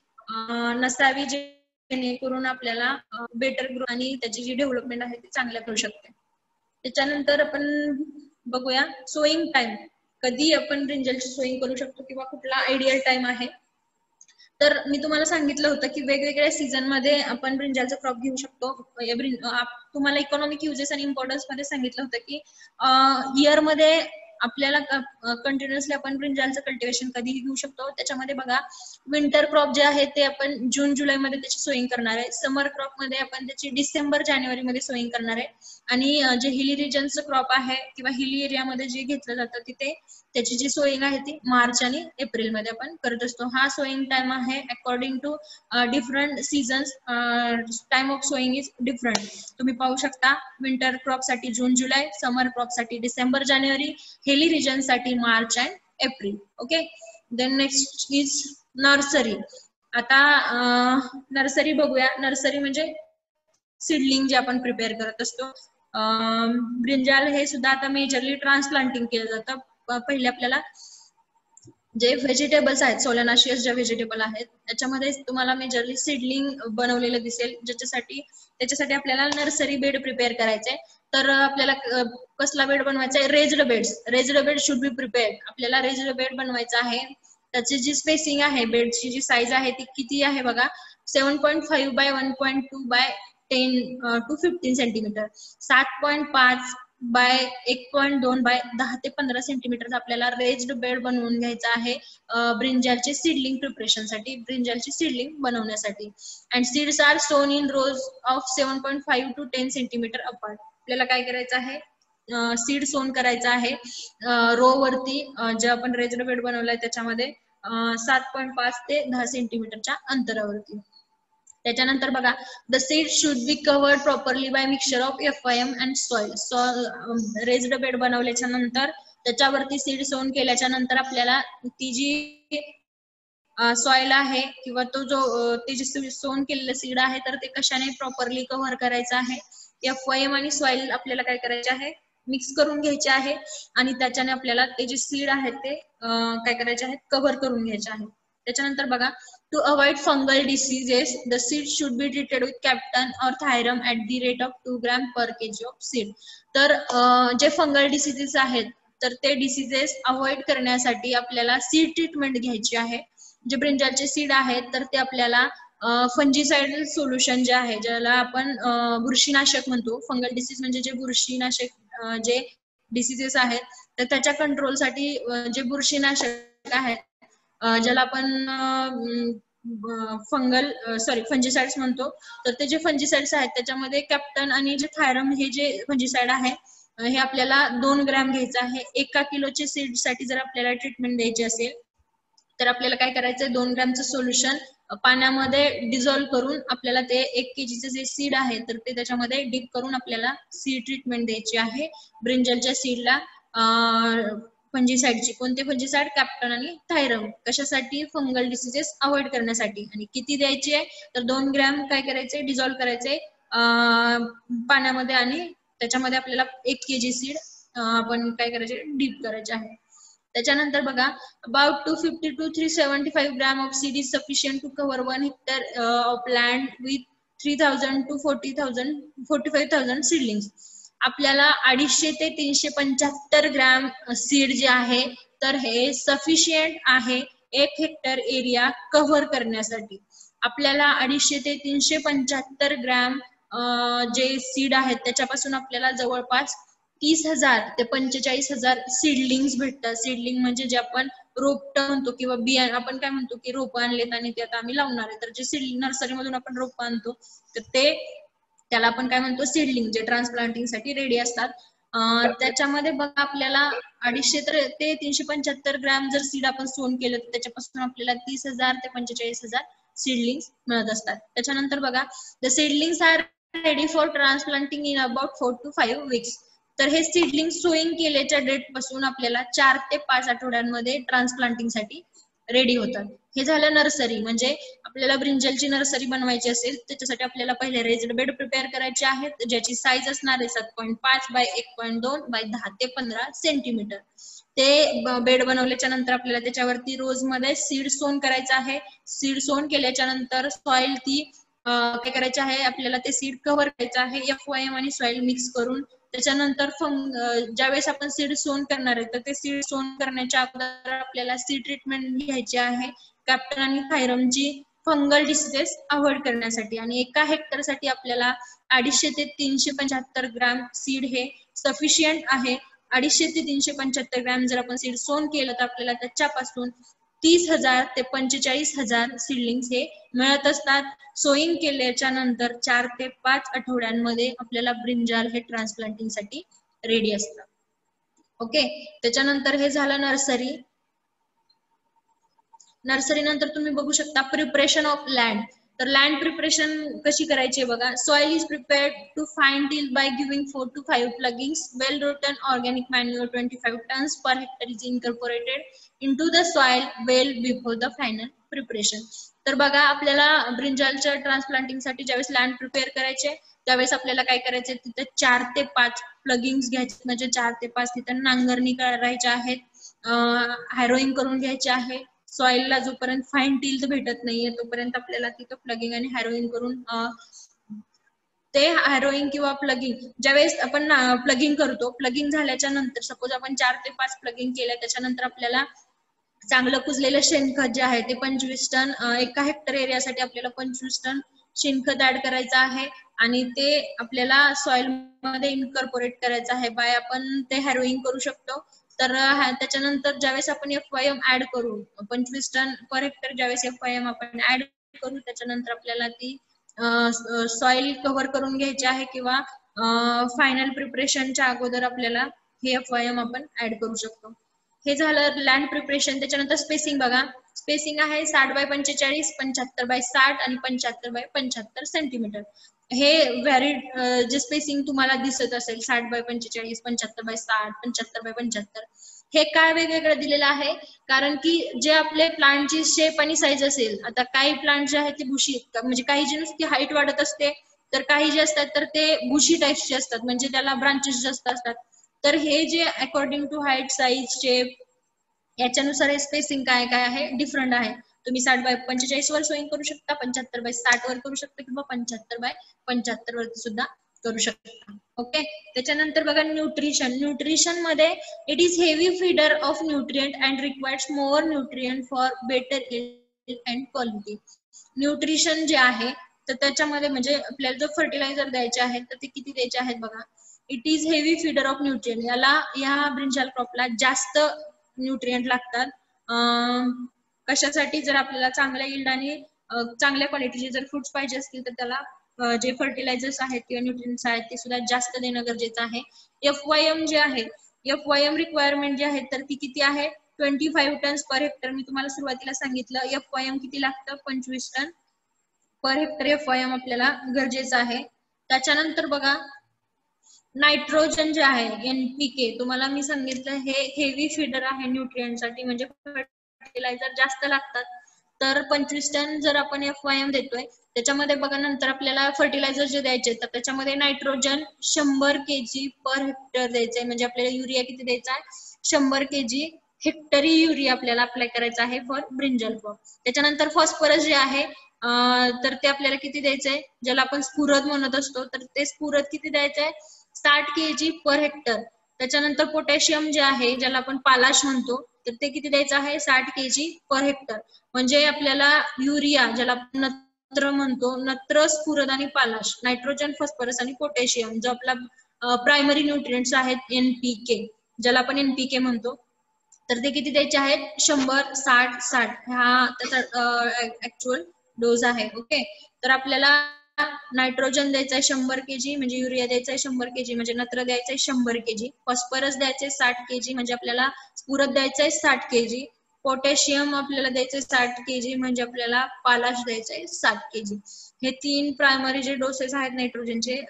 नसावी, जेणेकरून आपल्याला बेटर ग्रो आणि त्याची जी डेव्हलपमेंट आहे ती चांगल्या करू शकते. त्याच्यानंतर आपण बघूया सोईंग टाइम, कधी आपण ब्रिंजलची सोईंग करू शकतो किंवा कुठला आयडियल टाइम आहे. तर मी तुम्हाला सांगितलं होतं की वेगवेगळ्या सीझन मध्ये आपण ब्रिंजलचा क्रॉप घेऊ शकतो. तुम्हाला इकॉनॉमिक युजेस आणि इम्पॉर्टन्स मध्ये सांगितलं होतं की इयर मध्ये आपल्याला कंटिन्युअसली आपण ब्रिंजलचं कल्टिवेशन कधीही घेऊ शकतो. त्याच्यामध्ये बघा विंटर क्रॉप जे आहे ते आपण जून जुलै मध्ये त्याची सोईंग करणार आहे. समर क्रॉप मध्ये आपण त्याची डिसेंबर जानेवारी मध्ये सोईंग करणार आहे. आणि जे हिली रिजनचं क्रॉप आहे किंवा हिली एरियामध्ये जे घेतलं जातं तिथे त्याची जी सोईंग आहे ती मार्च आणि एप्रिल मध्ये आपण करत असतो. हा सोईंग टाइम आहे according to different seasons. Time of sowing is different. तुम्ही पाहू शकता विंटर क्रॉप साठी जून जुलै, समर क्रॉप साठी डिसेंबर जानेवारी, हिली रिजन साठी March and April. Okay. Then next is nursery. आता नर्सरी बघूया. नर्सरी म्हणजे सीडलिंग जे आपण प्रिपेअर करत असतो. ब्रिंजाल हे सुद्धा आता मेजरली ट्रान्सप्लांटिंग केलं जातं. पहिले आपल्याला जे व्हेजिटेबल्स आहेत, सोलेनाशियस जे व्हेजिटेबल आहेत त्याच्यामध्ये तुम्हाला मेजरली सीडलिंग बनवलेलं दिसेल, त्याच्यासाठी आपल्याला नर्सरी बेड प्रिपेअर करायचंय. तर आपल्याला कसला बेड बनवायचा आहे? Raised bed should be prepared. आपल्याला रेज्ड बेड बनवायचा आहे. त्याची जी स्पेसिंग आहे, बेडची जी साईज आहे ती किती आहे बघा, 7.5 by 1.2 by 10 to 15 centimetre, 7.5 by 1.2 by 10 ते 15 सेंटीमीटर आपल्याला रेज्ड बेड बनवून घ्यायचा आहे ब्रिंजलचे सीडलिंग प्रिपरेशन साठी, ब्रिंजलची सीडलिंग बनवण्यासाठी. अँड सीड्स आर सोन in rose of 7.5 to 10 centimetre apart. आपल्याला काय करायचं आहे? सीड सोन करायचं आहे रो वरती, जे आपण रेज्ड बेड बनवलाय त्याच्यामध्ये 7.5 ते 10 सेंटीमीटरच्या अंतरावरती. त्याच्यानंतर बघा the seed should be covered properly by mixture of FIM and soil. Raised bed बनवल्याच्या नंतर त्याच्यावरती सीड सोन केल्याच्या नंतर आपल्याला ती जी सॉइल आहे किंवा तो जो ते जे सोन केलेलं सीड आहे तर ते कशाने प्रॉपरली कव्हर करायचं आहे? FIM आणि सॉइल आपल्याला काय करायचे आहे? मिक्स करून घ्यायचे आहे आणि त्याच्याने आपल्याला ते जे सीड आहेत ते काय करायचे आहेत? कव्हर करून घ्यायचे आहे. त्याच्यानंतर बघा to avoid fungal diseases the seed should be treated with captan or thiram at the rate of 2 gram per kg of seed. तर जे फंगल डिसीजेस आहेत तर ते डिसीजेस अवॉइड करण्यासाठी आपल्याला सीड ट्रीटमेंट घ्यायची आहे. जे ब्रिंजलचे सीड आहेत तर ते आपल्याला फंजीसाइडल सोल्युशन जे आहे, ज्याला आपण बुरशीनाशक म्हणतो, फंगल डिसीज म्हणजे जे बुरशीनाशक जे डिसीजेस आहेत तर त्याच्या कंट्रोलसाठी जे बुरशीनाशक आहेत ज्याला आपण फंजीसाइड्स म्हणतो, तर ते जे फंजीसाइड्स आहेत त्याच्यामध्ये कॅप्टन आणि जे थायरम हे जे फंजीसाइड आहे हे आपल्याला 2 ग्रॅम घ्यायचं आहे. 1 किलोचे सीड साठी जर आपल्याला ट्रीटमेंट द्यायची असेल तर आपल्याला काय करायचंय? 2 ग्रॅमचं सोल्युशन पाण्यामध्ये डिझॉल्व्ह करून आपल्याला ते 1 kgचे जे सीड आहे तर ते त्याच्यामध्ये डीप करून आपल्याला सीड ट्रीटमेंट द्यायची आहे ब्रिंजलच्या सीडला. फंजीसाइडची कोणते फंजीसाइड? कॅप्टन आणि थायरम. कशासाठी? फंगल डिसीजेस अवॉइड करण्यासाठी. आणि किती द्यायची आहे? तर 2 ग्रॅम काय करायचे? डिझॉल्व्ह करायचे पाण्यामध्ये आणि त्याच्यामध्ये आपल्याला 1 kg सीड आपण काय करायचे? डीप करायचे आहे. त्याच्यानंतर बघा about 250 to 375 gram of seed is sufficient to cover 1 hectare of land with 3000 to 45,000 seedlings. आपल्याला 250 ते 375 ग्रॅम सीड जे आहे तर हे सफिशियंट आहे 1 हेक्टर एरिया कव्हर करण्यासाठी. आपल्याला 250 ते 375 ग्रॅम जे सीड आहेत त्याच्यापासून आपल्याला जवळपास 30,000 ते 45,000 सीडलिंग्स भेटतात. सीडलिंग म्हणजे जे आपण रोपटं म्हणतो किंवा बिया, आपण काय म्हणतो की रोपं आणलेत आणि ते आता आम्ही लावणार आहे, तर जे सीड नर्सरी मधून आपण रोपं आणतो तर त्याला आपण काय म्हणतो? सीडलिंग, जे ट्रान्सप्लांटिंग साठी रेडी असतात. त्याच्यामध्ये बघा आपल्याला 250 ते 375 ग्रॅम जर सीड आपण सोन केलं तर त्याच्यापासून आपल्याला 30,000 ते 45,000 सीडलिंग्स मिळत असतात. त्याच्यानंतर बघा the seedlings are ready for transplanting in about 4 to 5 weeks. तर हे सीडलिंग सोईंग केल्याच्या डेट पासून आपल्याला 4 ते 5 आठवड्यांमध्ये ट्रान्सप्लांटिंग साठी रेडी होतात. हे झालं नर्सरी, म्हणजे आपल्याला ब्रिंजलची नर्सरी बनवायची असेल त्याच्यासाठी आपल्याला पहिले रेज्ड बेड प्रिपेअर करायचे आहेत, ज्याची साईज असणार आहे 7.5 बाय 1.2 बाय 10 ते 15 सेंटीमीटर. ते बेड बनवल्याच्या नंतर आपल्याला त्याच्यावरती रोज मध्ये सीड सोन करायचं आहे. सीड सोन केल्याच्या नंतर सॉइल ती काय करायचे आहे, आपल्याला ते सीड कव्हर करायचं आहे FYM आणि सॉइल मिक्स करून. त्याच्यानंतर ज्यावेळेस आपण सीड सोन करणार आहे तर ते सीड सोन करण्याच्या अगोदर आपल्याला सीड ट्रीटमेंट घ्यायची आहे कॅप्टन आणि थायरमची फंगल डिसीजेस अवॉइड करण्यासाठी. आणि एका हेक्टरसाठी आपल्याला 250 ते 375 ग्रॅम सीड हे सफिशियंट आहे. 250 ते 375 ग्रॅम जर आपण सीड सोन केलं तर आपल्याला त्याच्यापासून 30,000 ते 45,000 सीडलिंग्स हे मिळत असतात. सोईंग केल्याच्या नंतर 4 ते 5 आठवड्यांमध्ये आपल्याला ब्रिंजाल हे ट्रान्सप्लांटिंग साठी रेडी असतं. ओके, त्याच्यानंतर हे झालं नर्सरी. नर्सरी नंतर तुम्ही बघू शकता प्रिपरेशन ऑफ लँड. तर लँड प्रिपरेशन कशी करायची बघा. Soil is prepared to fine tilth by giving 4 to 5 ploughings. Well rotten organic manure 25 tons per hectare is incorporated into the soil well before the final preparation. तर बघा, आपल्याला ब्रिंजालच्या ट्रान्सप्लांटिंग साठी ज्यावेळेस लँड प्रिपेअर करायचे त्यावेळेस आपल्याला काय करायचे, तिथे 4 ते 5 प्लगिंग्स घ्यायचे, म्हणजे 4 ते 5 तिथे नांगरणी करायच्या आहेत, हॅरोईंग करून घ्यायचे आहे. सॉइलला जोपर्यंत फाईन टिल भेटत नाहीये तोपर्यंत आपल्याला तिथं प्लगिंग आणि हॅरोईंग करून ते हॅरोईंग किंवा प्लगिंग ज्यावेळेस आपण प्लगिंग करतो, प्लगिंग झाल्याच्या नंतर सपोज आपण 4 ते 5 प्लगिंग केल्या, त्याच्यानंतर आपल्याला चांगलं कुजलेलं शेणखत जे आहे ते 25 टन, एका हेक्टर एरियासाठी आपल्याला 25 टन शेणखत ऍड करायचं आहे आणि ते आपल्याला सॉइल मध्ये इन्कॉर्पोरेट करायचं आहे बाय आपण ते हॅरोईंग करू शकतो. तर त्याच्यानंतर ज्यावेळेस आपण FYM ऍड करू 25 टन पर हेक्टर, ज्यावेळेस FYM आपण ऍड करू त्याच्यानंतर आपल्याला ती सॉइल कव्हर करून घ्यायची आहे किंवा फायनल प्रिपरेशनच्या अगोदर आपल्याला हे FYM आपण ऍड करू शकतो. हे झालं लँड प्रिपरेशन. त्याच्यानंतर स्पेसिंग बघा. स्पेसिंग आहे 60 बाय 45, 75 बाय 60 आणि 75 बाय 75 सेंटीमीटर. हे व्हॅरिड जे स्पेसिंग तुम्हाला दिसत असेल 60 बाय 45, 75 बाय 60, 75 बाय 75, हे काय वेगवेगळं दिलेलं आहे कारण की जे आपले प्लांटची शेप आणि साईज असेल, आता काही प्लांट जे आहेत ते बुशी, म्हणजे काही जे नुसती हाईट वाढत असते, तर काही जे असतात तर ते बुशी टाईपचे असतात, म्हणजे त्याला ब्रांचेस जास्त असतात. तर हे जे according to height, size, shape याच्यानुसार हे स्पेसिंग काय काय आहे डिफरंट आहे. तुम्ही 60 बाय 45 वर सोईंग करू शकता, 75 बाय 60 वर करू शकता किंवा 75 बाय 75 वर सुद्धा करू शकता. ओके, त्याच्यानंतर बघा न्यूट्रिशन. न्यूट्रिशन मध्ये it is heavy feeder of nutrient and requires more nutrient for better yield and quality. Nutrition जे आहे तर त्याच्यामध्ये म्हणजे आपल्याला जो फर्टिलायझर द्यायचे आहेत तर ते किती द्यायचे आहेत बघा. It is heavy feeder of nutrient. याला या ब्रिंजाल क्रॉपला जास्त न्यूट्रिएंट लागतात. कशासाठी, जर आपल्याला चांगल्या यील्ड आणि चांगल्या क्वालिटीचे जर फ्रुट्स पाहिजे असतील तर त्याला जे फर्टिलायझर्स आहेत किंवा न्यूट्रिएंट्स आहेत ते सुद्धा जास्त देणं गरजेचं आहे. FYM जे आहे, FYM रिक्वायरमेंट जे आहे तर ती किती आहे 25 टन्स पर हेक्टर. मी तुम्हाला सुरुवातीला सांगितलं FYM किती लागतं 25 टन पर हेक्टर FYM आपल्याला गरजेचं आहे. त्याच्यानंतर बघा नायट्रोजन जे आहे NPK, तुम्हाला मी सांगितलं हे हेवी फीडर आहे न्यूट्रिएंट साठी, म्हणजे फर्टिलायझर जास्त लागतात. तर 25 टन जर आपण FYM देतोय त्याच्यामध्ये बघा नंतर आपल्याला फर्टिलायझर जे द्यायचे तर त्याच्यामध्ये नायट्रोजन 100 kg पर हेक्टर द्यायचंय, म्हणजे आपल्याला युरिया किती द्यायचा आहे 100 kg हेक्टरी युरिया आपल्याला अप्लाय करायचा आहे फॉर ब्रिंजल क्रॉप. त्याच्यानंतर फॉस्फरस जे आहे तर ते आपल्याला किती द्यायचंय, ज्याला आपण स्फुरद म्हणत असतो, तर ते स्फुरद किती द्यायचंय 60 kg पर हेक्टर. त्याच्यानंतर पोटॅशियम जे आहे ज्याला आपण पालाश म्हणतो तर ते किती द्यायचं आहे 60 kg पर हेक्टर. म्हणजे आपल्याला युरिया ज्याला आपण नत्र म्हणतो, नत्र, स्फुरद आणि पालाश, नायट्रोजन, फॉस्फरस आणि पोटॅशियम जो आपला प्रायमरी न्यूट्रिएंट्स आहेत NPK ज्याला आपण NPK म्हणतो, तर ते किती द्यायचे आहेत 100, 60, 60 हा त्याचा ऍक्च्युअल डोस आहे. ओके, तर आपल्याला नायट्रोजन द्यायचं आहे 100 kg म्हणजे युरिया द्यायचा आहे 100 kg म्हणजे नत्र द्यायचं आहे 100 kg, फॉस्फरस द्यायचे 60 kg म्हणजे आपल्याला स्फुरद द्यायचं आहे 60 kg, पोटॅशियम आपल्याला द्यायचं आहे 60 kg म्हणजे आपल्याला पालाश द्यायचं आहे 60 kg. हे 3 प्रायमरी जे डोसेस आहेत नायट्रोजनचे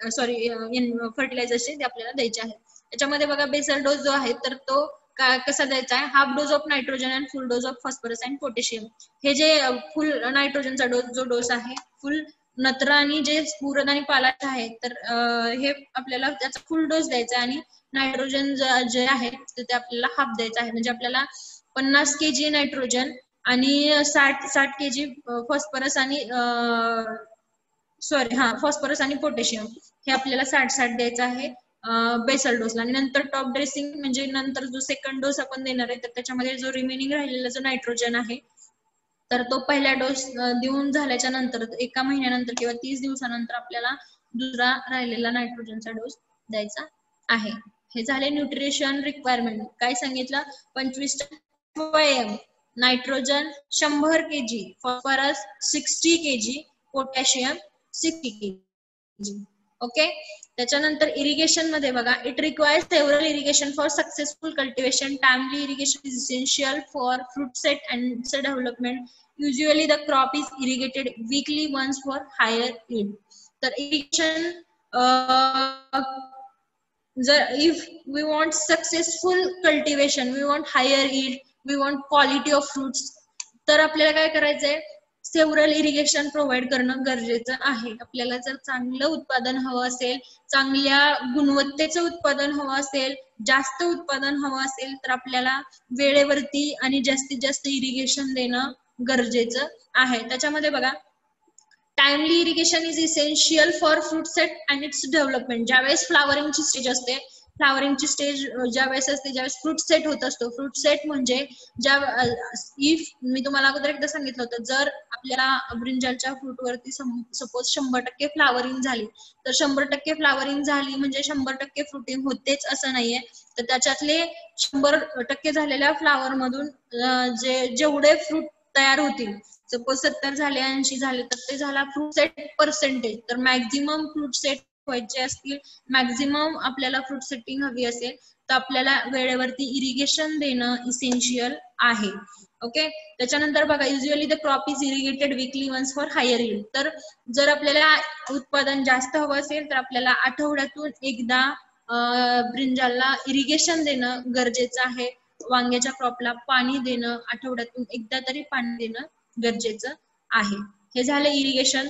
फर्टिलायझरचे ते आपल्याला द्यायचे आहेत. त्याच्यामध्ये बघा बेसल डोस जो आहे तर तो कसा द्यायचा आहे, half dose of nitrogen and full dose of phosphorus and potassium. हे जे फुल नायट्रोजनचा जो डोस आहे, फुल नत्र आणि जे स्फुरद आणि पालाश आहे, तर हे आपल्याला त्याचा फुल डोस द्यायचा आहे आणि नायट्रोजन जे आहे ते आपल्याला हाफ द्यायचं आहे. म्हणजे आपल्याला 50 kg नायट्रोजन आणि 60 kg फॉस्फरस आणि फॉस्फरस आणि पोटॅशियम हे आपल्याला 60 द्यायचं आहे बेसल डोसला. आणि नंतर टॉप ड्रेसिंग म्हणजे नंतर जो सेकंड डोस आपण देणार आहे, तर त्याच्यामध्ये जो रिमेनिंग राहिलेला जो नायट्रोजन आहे, तर तो पहिला डोस देऊन झाल्याच्या नंतर 1 महिन्यानंतर किंवा 30 दिवसानंतर आपल्याला दुसरा राहिलेला नायट्रोजनचा डोस द्यायचा आहे. हे झाले न्यूट्रिशन रिक्वायरमेंट. काय सांगितलं, 25 m nitrogen 100 kg, phosphorus 60 kg, potassium 60 kg. Okay. त्याच्यानंतर इरिगेशन मध्ये बघा, it requires several irrigation for successful cultivation. Timely irrigation is essential for fruit set and its development. Usually the crop is irrigated weekly once for higher yield. तर irrigation if we want successful cultivation, we want higher yield, we want quality of fruits, तर आपल्याला काय करायचंय, सेव्हरल इरिगेशन प्रोव्हाइड करणं गरजेचं आहे. आपल्याला जर चांगलं उत्पादन हवं असेल, चांगल्या गुणवत्तेचं उत्पादन हवं असेल, जास्त उत्पादन हवं असेल, तर आपल्याला वेळेवरती आणि जास्तीत जास्त इरिगेशन देणं गरजेचं आहे. त्याच्यामध्ये बघा, timely irrigation is essential for fruit set and it's development. ज्यावेळेस फ्लावरिंगची स्टेज असते, फ्लावरिंगची स्टेज ज्यावेळेस असते, ज्यावेळेस फ्रूट सेट होत असतो. फ्रूट सेट म्हणजे इफ मी तुम्हाला अगोदर एकदा सांगितलं होतं, जर आपल्याला ब्रिंजलच्या फ्रूटवरती सपोज 100% फ्लावरिंग झाली, तर 100% फ्लावरिंग झाली म्हणजे 100% फ्रुटिंग होतेच असं नाहीये. तर त्याच्यातले 100% झालेल्या फ्लावर मधून जेवढे फ्रूट तयार होतील, सपोज 70 झाले, 80 झाले, तर ते झाला फ्रूट सेट पर्सेंटेज. तर मॅक्झिमम फ्रूट सेट व्हायचे असतील, मॅक्झिमम आपल्याला फ्रूट सेटिंग हवी असेल, तर आपल्याला वेळेवरती इरिगेशन देणं इसेन्शियल आहे. ओके. त्याच्यानंतर बघा, usually the crop is irrigated weekly once for higher yield. तर जर आपल्याला उत्पादन जास्त हवं असेल, तर आपल्याला आठवड्यातून एकदा ब्रिंजालला इरिगेशन देणं गरजेचं आहे. वांग्याच्या क्रॉपला पाणी देणं, आठवड्यातून एकदा तरी पाणी देणं गरजेचं आहे. हे झालं इरिगेशन.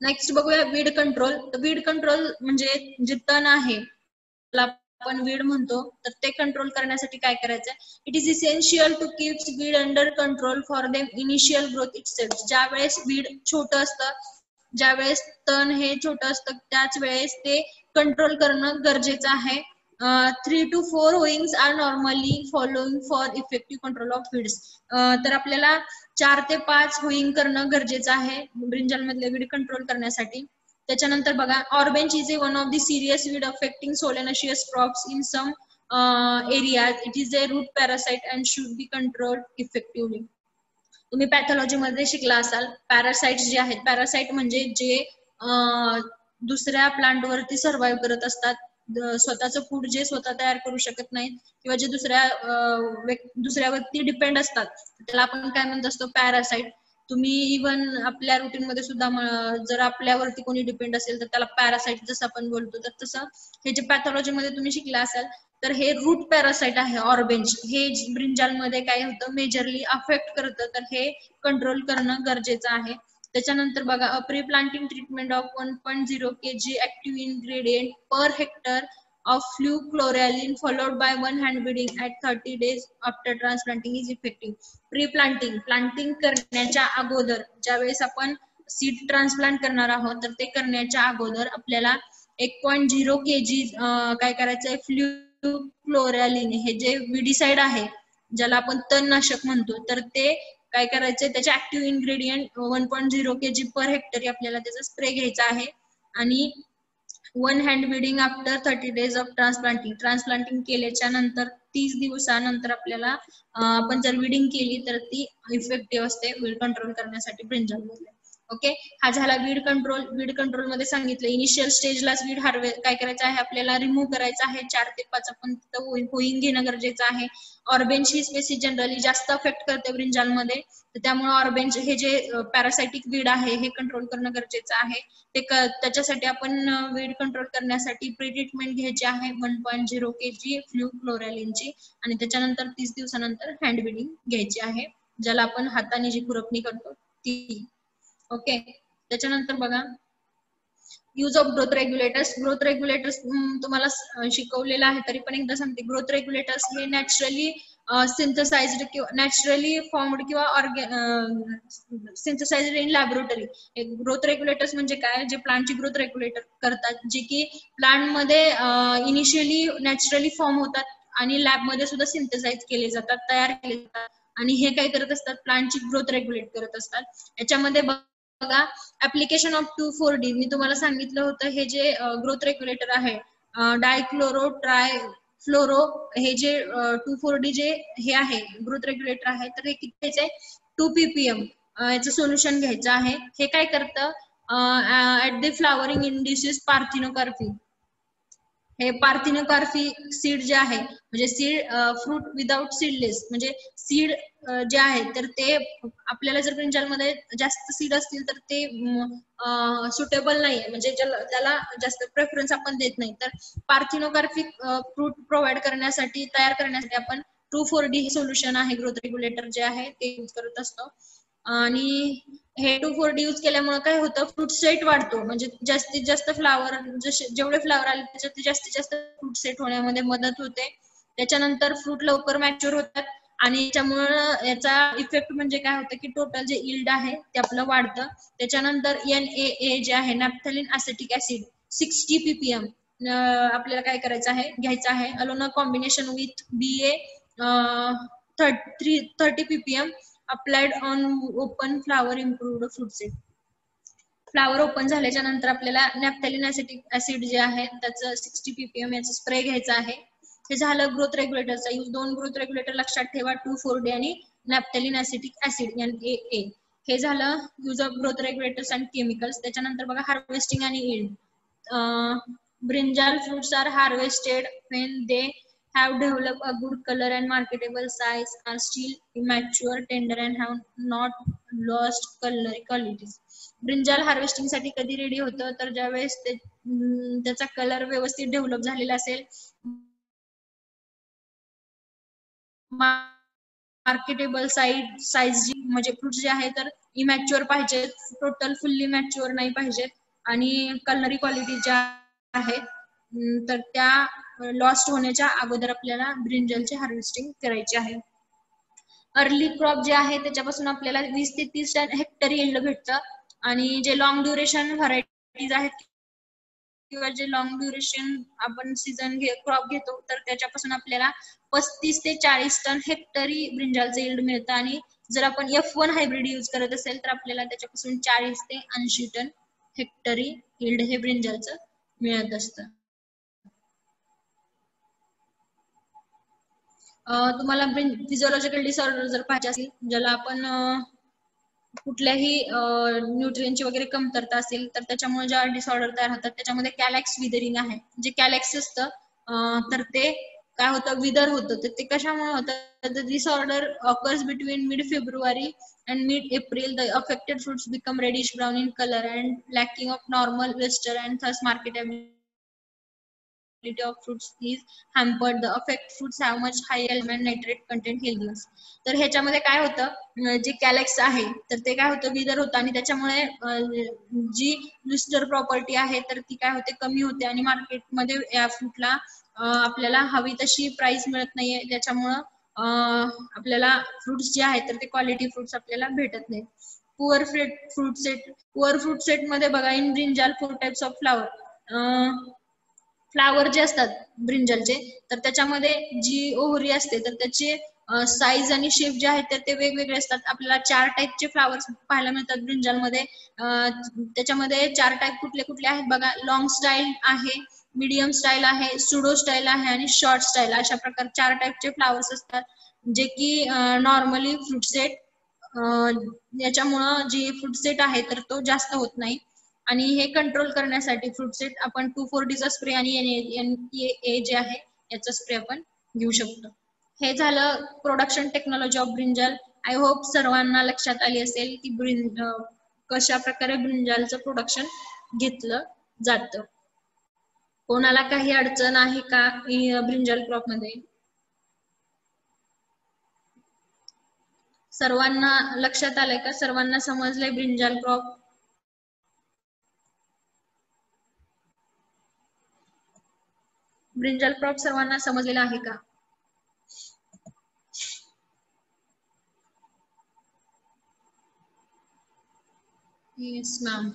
नेक्स्ट बघूया वीड कंट्रोल. वीड कंट्रोल म्हणजे जे तण आहे, आपण वीड म्हणतो, तर ते कंट्रोल करण्यासाठी काय करायचं, it is essential to keep weed under control for them initial growth itself. ज्या वेळेस वीड छोटं असतं, ज्या वेळेस तण हे छोटं असतं, त्याच वेळेस ते कंट्रोल करणं गरजेचं आहे. 3 to 4 hoeings are normally following for effective control of weeds. तर आपल्याला 4 ते 5 होईंग करणं गरजेचं आहे ब्रिंजल मधले वीड कंट्रोल करण्यासाठी. त्याच्यानंतर बघा, orobanche is one of the serious weed affecting solanaceous crops in some areas. It is a root parasite and should be controlled effectively. तुम्ही पॅथॉलॉजी मध्ये शिकला असाल, पॅरासाइट जे आहेत, पॅरासाइट म्हणजे जे दुसऱ्या प्लांटवरती सर्व्हाइव्ह करत असतात, स्वतःचं फूड जे स्वतः तयार करू शकत नाहीत, किंवा जे दुसऱ्यावरती डिपेंड असतात, त्याला आपण काय म्हणत असतो, पॅरासाइट. तुम्ही इव्हन आपल्या रुटीन मध्ये सुद्धा जर आपल्यावरती कोणी डिपेंड असेल, तर त्याला पॅरासाइट जसं आपण बोलतो, तर तसं हे जे पॅथॉलॉजी मध्ये तुम्ही शिकला असाल, तर हे रूट पॅरासाइट आहे ऑर्बेंच. हे ब्रिंजाल मध्ये काय होतं, मेजरली अफेक्ट करतं, तर हे कंट्रोल करणं गरजेचं आहे. त्याच्यानंतर बघा, pre planting treatment of 1.0 kg active ingredient per hectare of flucloraline followed by one hand weeding at 30 days after transplanting is effective. Pre-planting, planting करण्याच्या अगोदर, ज्यावेळेस आपण सीड ट्रान्सप्लांट करणार आहोत, तर ते करण्याच्या अगोदर आपल्याला 1.0 kg काय करायचंय, फ्लुक्लोरॅलिन, हे जे विडीसाइड आहे, ज्याला आपण तणनाशक म्हणतो, तर ते काय करायचंय, त्याचे ऍक्टिव्ह इन्ग्रेडियंट 1.0 kg पर हेक्टरी आपल्याला त्याचा स्प्रे घ्यायचा आहे. आणि 1 hand weeding after 30 days of transplanting. Transplanting केल्याच्या नंतर 30 दिवसानंतर आपल्याला आपण जर विडिंग केली, तर ती इफेक्टिव्ह असते वीड कंट्रोल करण्यासाठी ब्रिंजाल मध्ये. ओके, हा झाला वीड कंट्रोल. वीड कंट्रोल मध्ये सांगितलं इनिशियल स्टेजलाच वीड काय करायचं आहे आपल्याला, रिमूव्ह करायचं आहे. 4 ते 5 आपण होईंग घेणं गरजेचं आहे. ऑर्बेंज ही स्पेसिस जनरली जास्त अफेक्ट करते ब्रिंजालमध्ये, तर त्यामुळे ऑर्बेंज हे जे पॅरासायटिक वीड आहे हे कंट्रोल करणं गरजेचं आहे. त्याच्यासाठी आपण वीड कंट्रोल करण्यासाठी प्री ट्रीटमेंट घ्यायची आहे 1.0 kg फ्लूक्लोरॅलिनची, आणि त्याच्यानंतर 30 दिवसानंतर हँड ब्लिडिंग घ्यायची आहे, ज्याला आपण हाताने जी खुरपणी करतो ती. ओके, त्याच्यानंतर बघा use of growth regulators. Growth regulators तुम्हाला शिकवलेलं आहे, तरी पण एकदा सांगते. ग्रोथ रेग्युलेटर्स हे नॅचरली सिंथसाइज्ड किंवा नॅचरली फॉर्मड किंवा सिंथसाइज्ड इन लॅबोरेटरी. ग्रोथ रेग्युलेटर्स म्हणजे काय, जे प्लांटची ग्रोथ रेग्युलेटर करतात, जे की प्लांट मध्ये इनिशियली नॅचरली फॉर्म होतात आणि लॅबमध्ये सुद्धा सिंथसाइज केले जातात, तयार केले जातात, आणि हे काय करत असतात, प्लांटची ग्रोथ रेग्युलेट करत असतात. याच्यामध्ये बघा ऍप्लिकेशन ऑफ 2,4-D मी तुम्हाला सांगितलं होतं. हे जे ग्रोथ रेग्युलेटर आहे डायक्लोरो ट्राय फ्लोरो, हे जे 2,4-D जे हे आहे ग्रोथ रेग्युलेटर आहे, तर हे कितीचे 2 ppm याचं सोल्युशन घ्यायचं आहे. हे काय करतं, ऍट द फ्लावरिंग इंड्युसेस पार्थिनोकार्पी. हे पार्थिनोकार्पी सीड जे आहे, म्हणजे सीड फ्रूट विदाउट सीडलेस, म्हणजे सीड जे आहे तर ते आपल्याला जर ब्रिंजालमध्ये जास्त सीड असतील तर ते सुटेबल नाहीये, म्हणजे त्याला जास्त प्रेफरन्स आपण देत नाही. तर पार्थिनोकार्पिक फ्रूट प्रोव्हाइड करण्यासाठी, तयार करण्यासाठी आपण 2,4-D हे सोल्युशन आहे ग्रोथ रेग्युलेटर जे आहे ते यूज करत असतो. आणि हे 2,4-D यूज केल्यामुळे काय होतं, फ्रूट सेट वाढतो, म्हणजे जास्तीत जास्त फ्लावर, जेवढे फ्लावर आले त्याच्यात जास्तीत जास्त फ्रूट सेट होण्यामध्ये मदत होते. त्याच्यानंतर फ्रूट लवकर मॅच्युअर होतात, आणि याच्यामुळं याचा इफेक्ट म्हणजे काय होतं की टोटल जे इल्ड आहे ते आपलं वाढतं. त्याच्यानंतर NAA जे आहे, नॅफ्थॅलिन ॲसिटिक ऍसिड 60 ppm आपल्याला काय करायचं आहे, घ्यायचं आहे. Alone combination with BA 30 ppm applied on open flower improved fruit set. Flower open झाल्याच्या नंतर आपल्याला नॅफ्थॅलिन ॲसिटिक ऍसिड जे आहे त्याचं 60 ppm याचा स्प्रे घ्यायचा आहे. हे झालं ग्रोथ रेग्युलेटरचा यूज. 2 ग्रोथ रेग्युलेटर लक्षात ठेवा, 2,4-D आणि नॅफ्थॅलिन ॲसिटिक ऍसिड NAA. हे झालं use of growth regulators and chemicals. त्याच्यानंतर बघा हार्वेस्टिंग आणि yield. Brinjal fruits are harvested when they have developed a good color and marketable size, are still immature, tender and have not lost culinary qualities. Brinjal harvesting साठी कधी रेडी होतं, तर ज्यावेळेस त्याचा कलर व्यवस्थित डेव्हलप झालेला असेल, मार्केटेबल साईज जी म्हणजे फ्रूट जे आहे तर इमॅच्युअर पाहिजे, टोटल फुल्ली मॅच्युअर नाही पाहिजेत, आणि कलनरी क्वालिटी ज्या आहेत तर त्या लॉस्ट होण्याच्या अगोदर आपल्याला ब्रिंजलची हार्वेस्टिंग करायची आहे. अर्ली क्रॉप जे आहे त्याच्यापासून आपल्याला 20 ते 30 टन हेक्टरी यील्ड भेटतं, आणि जे लॉंग ड्युरेशन व्हरायटीज आहेत किंवा जे लॉंग ड्युरेशन आपण सीझन क्रॉप घेतो तर त्याच्यापासून आपल्याला 35 ते 40 टन हेक्टरी ब्रिंजालचं यील्ड मिळतं, आणि जर आपण F1 हायब्रिड यूज करत असेल तर आपल्याला त्याच्यापासून 40 ते 80 टन हेक्टरी यील्ड हे ब्रिंजालचं मिळत असतं. तुम्हाला फिजिओलॉजिकल डिसऑर्डर जर पाहिजे असेल, ज्याला आपण कुठल्याही न्यूट्रिएंटची वगैरे कमतरता असेल तर त्याच्यामुळे ज्या डिसऑर्डर तयार होतात त्याच्यामध्ये कॅलॅक्स विदरिंग आहे. जे कॅलॅक्स असतं तर ते काय होतं, विदर होतं. तर ते कशामुळे होतं, disorder occurs between mid February and mid-April. The affected fruits become reddish brown in color and lacking of normal luster, and thus marketability of fruits is hampered. The affected fruits have much higher element nitrate content healthiness. तर ह्याच्यामध्ये काय होतं, जे कॅलेक्स आहे तर ते काय होतं, विदर होतं, आणि त्याच्यामुळे जी लुस्टर प्रॉपर्टी आहे तर ती काय होते, कमी होते, आणि मार्केटमध्ये या फ्रूटला आपल्याला हवी तशी प्राइस मिळत नाहीये. त्याच्यामुळं आपल्याला फ्रुट्स जे आहेत तर ते क्वालिटी फ्रुट्स आपल्याला भेटत नाहीत. Poor fruit set. Poor fruit set मध्ये बघा, in brinjal 4 types of flower. Flower जे असतात ब्रिंजलचे तर त्याच्यामध्ये जी ओहरी असते तर त्याचे साईज आणि शेप जे आहेत तर ते वेगवेगळे असतात. आपल्याला 4 टाइपचे फ्लावर्स पाहायला मिळतात ब्रिंजालमध्ये. त्याच्यामध्ये 4 टाइप कुठले कुठले आहेत बघा, लॉंग स्टाईल आहे, मीडियम स्टाईल आहे, सुडो स्टाईल आहे, आणि शॉर्ट स्टाईल. अशा प्रकार 4 टाइपचे फ्लावर्स असतात जे की नॉर्मली फ्रूट सेट याच्यामुळं जी फ्रुटसेट आहे तर तो जास्त होत नाही. आणि हे कंट्रोल करण्यासाठी फ्रुटसेट आपण 2,4-डीचा स्प्रे आणि NA जे आहे याचा स्प्रे आपण घेऊ शकतो. हे झालं production technology of brinjal. I hope सर्वांना लक्षात आली असेल की कशा प्रकारे ब्रिंजलचं प्रोडक्शन घेतलं जातं. कोणाला काही अडचण आहे का ब्रिंजल क्रॉप मध्ये? सर्वांना लक्षात आलंय का? सर्वांना समजलंय ब्रिंजल क्रॉप? ब्रिंजल क्रॉप सर्वांना समजलेला आहे का? Yes ma'am.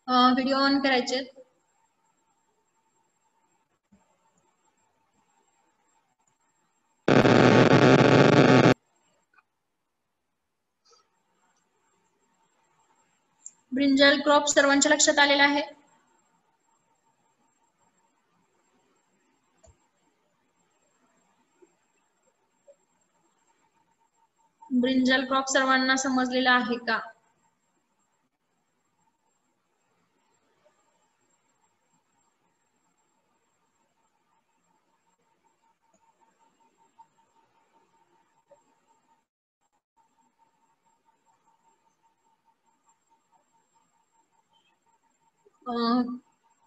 व्हिडिओ ऑन करायचे. ब्रिंजल क्रॉप सर्वांच्या लक्षात आलेला आहे? ब्रिंजल क्रॉप सर्वांना समजलेला आहे का?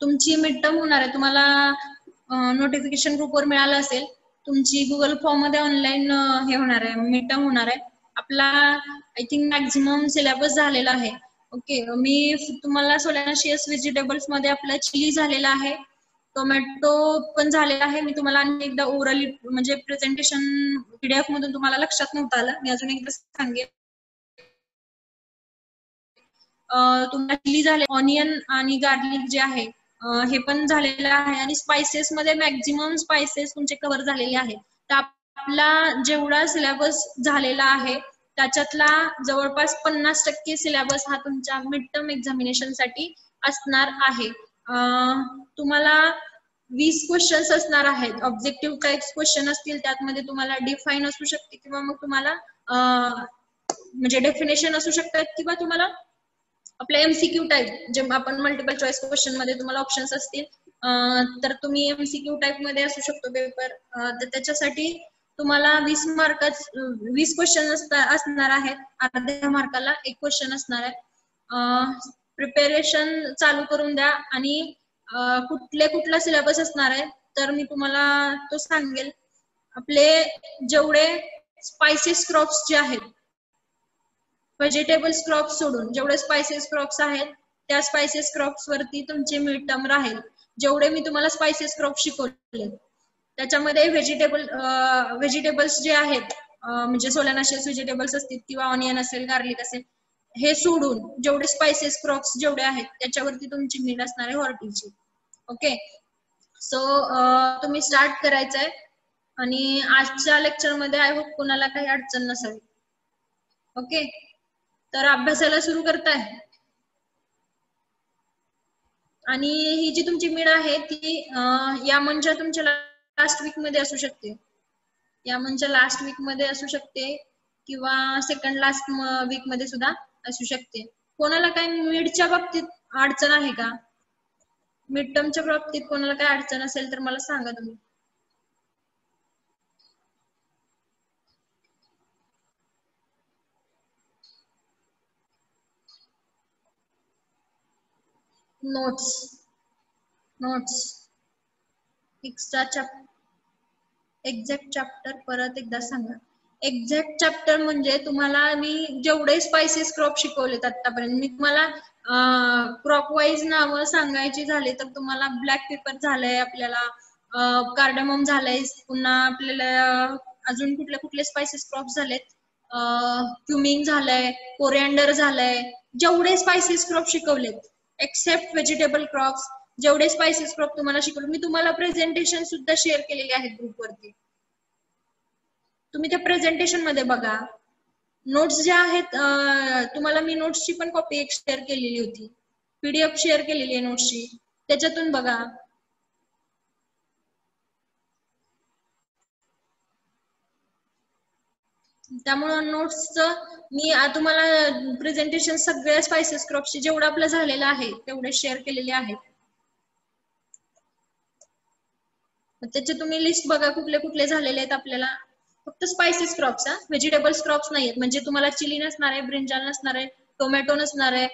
तुमची मिड टर्म होणार आहे, तुम्हाला नोटिफिकेशन ग्रुपवर मिळालं असेल. तुमची गुगल फॉर्म मध्ये ऑनलाईन हे होणार आहे, मिड टर्म होणार आहे. आपला आय थिंक मॅक्झिमम सिलेबस झालेला आहे. ओके, मी तुम्हाला सोलानाशियस व्हेजिटेबल्स मध्ये आपला चिली झालेला आहे, टोमॅटो पण झालेला आहे. मी तुम्हाला आणि एकदा ओरली म्हणजे प्रेझेंटेशन PDF मधून तुम्हाला लक्षात नव्हतं आलं, मी अजून एकदा सांगेन. तुम्हाला चिली झाले, ऑनियन आणि गार्लिक जे आहे हे पण झालेलं आहे. आणि स्पायसेस मध्ये मॅक्झिमम स्पायसेस तुमचे कव्हर झालेले आहेत. तर आपला जेवढा सिलेबस झालेला आहे त्याच्यातला जवळपास 50% सिलेबस हा तुमच्या मिड टर्म एक्झामिनेशन साठी असणार आहे. तुम्हाला 20 क्वेश्चन्स असणार आहेत. ऑब्जेक्टिव्ह टाइप्स क्वेश्चन असतील, त्यामध्ये तुम्हाला डिफाईन असू शकते किंवा मग तुम्हाला म्हणजे डेफिनेशन असू शकतात किंवा तुम्हाला आपले MCQ टाइप, जे आपण मल्टिपल चॉईस क्वेश्चन मध्ये तुम्हाला ऑप्शन्स असतील तर तुम्ही MCQ टाइप मध्ये असू शकतो पेपर. तर त्याच्यासाठी तुम्हाला 20 क्वेश्चन असणार आहेत. अर्ध्या मार्काला एक क्वेश्चन असणार आहे. प्रिपेरेशन चालू करून द्या. आणि कुठला सिलेबस असणार आहे तर मी तुम्हाला तो सांगेल. आपले जेवढे स्पायसेस क्रॉप्स जे आहेत, व्हेजिटेबल्स क्रॉप्स सोडून जेवढे स्पायसेस क्रॉप्स आहेत त्या स्पायसेस क्रॉप्स वरती तुमचे मिड टर्म राहील. जेवढे मी तुम्हाला स्पायसेस क्रॉप शिकवले त्याच्यामध्ये व्हेजिटेबल्स जे आहेत म्हणजे सोलानाशियस व्हेजिटेबल्स असतील किंवा ऑनियन असेल, गार्लिक असेल, हे सोडून जेवढे स्पायसेस क्रॉप्स जेवढे आहेत त्याच्यावरती तुमची मिड असणार आहे हॉर्टिची. ओके, सो तुम्ही स्टार्ट करायचंय. आणि आजच्या लेक्चर मध्ये आय होप कोणाला काही अडचण नसावी. ओके, तर अभ्यासाला सुरू करताय. आणि ही जी तुमची मिड आहे ती या मंथच्या तुमच्या लास्ट वीक मध्ये असू शकते, या मंथच्या लास्ट वीक मध्ये असू शकते किंवा सेकंड लास्ट वीक मध्ये सुद्धा असू शकते. कोणाला काही मिडच्या बाबतीत अडचण आहे का? मिड टर्मच्या बाबतीत कोणाला काही अडचण असेल तर मला सांगा तुम्ही. नोट्स एक्झॅक्ट चॅप्टर परत एकदा सांगा. एक्झॅक्ट चॅप्टर म्हणजे तुम्हाला मी जेवढे स्पायसेस क्रॉप शिकवलेत आतापर्यंत, मी तुम्हाला क्रॉप वाईज नावं सांगायची झाले तर तुम्हाला ब्लॅक पेपर झालंय, आपल्याला कार्डमम झालंय, पुन्हा आपल्याला अजून कुठले स्पायसेस क्रॉप झालेत, क्युमिन झालंय, कोरिअँडर झालंय. जेवढे स्पायसेस क्रॉप शिकवलेत एक्सेप्ट व्हेजिटेबल क्रॉप्स, जेवढे स्पायसेस क्रॉप तुम्हाला शिकवले, मी तुम्हाला प्रेझेंटेशन सुद्धा शेअर केलेले आहेत ग्रुपवरती. तुम्ही त्या प्रेझेंटेशन मध्ये बघा. नोट्स ज्या आहेत, तुम्हाला मी नोट्सची पण कॉपी एक शेअर केलेली होती, PDF शेअर केलेली आहे नोट्सची, त्याच्यातून बघा. त्यामुळं नोट्सचं मी तुम्हाला प्रेझेंटेशन सगळ्या स्पायसेस क्रॉप्सचे जेवढं आपलं झालेलं आहे तेवढे शेअर केलेले आहेत. त्याचे तुम्ही लिस्ट बघा कुठले कुठले झालेले आहेत आपल्याला. फक्त स्पायसेस क्रॉप्स, व्हेजिटेबल्स क्रॉप्स नाहीयेत. म्हणजे तुम्हाला चिली नसणार आहे, ब्रिंजाल नसणार आहे, टोमॅटो नसणार आहे,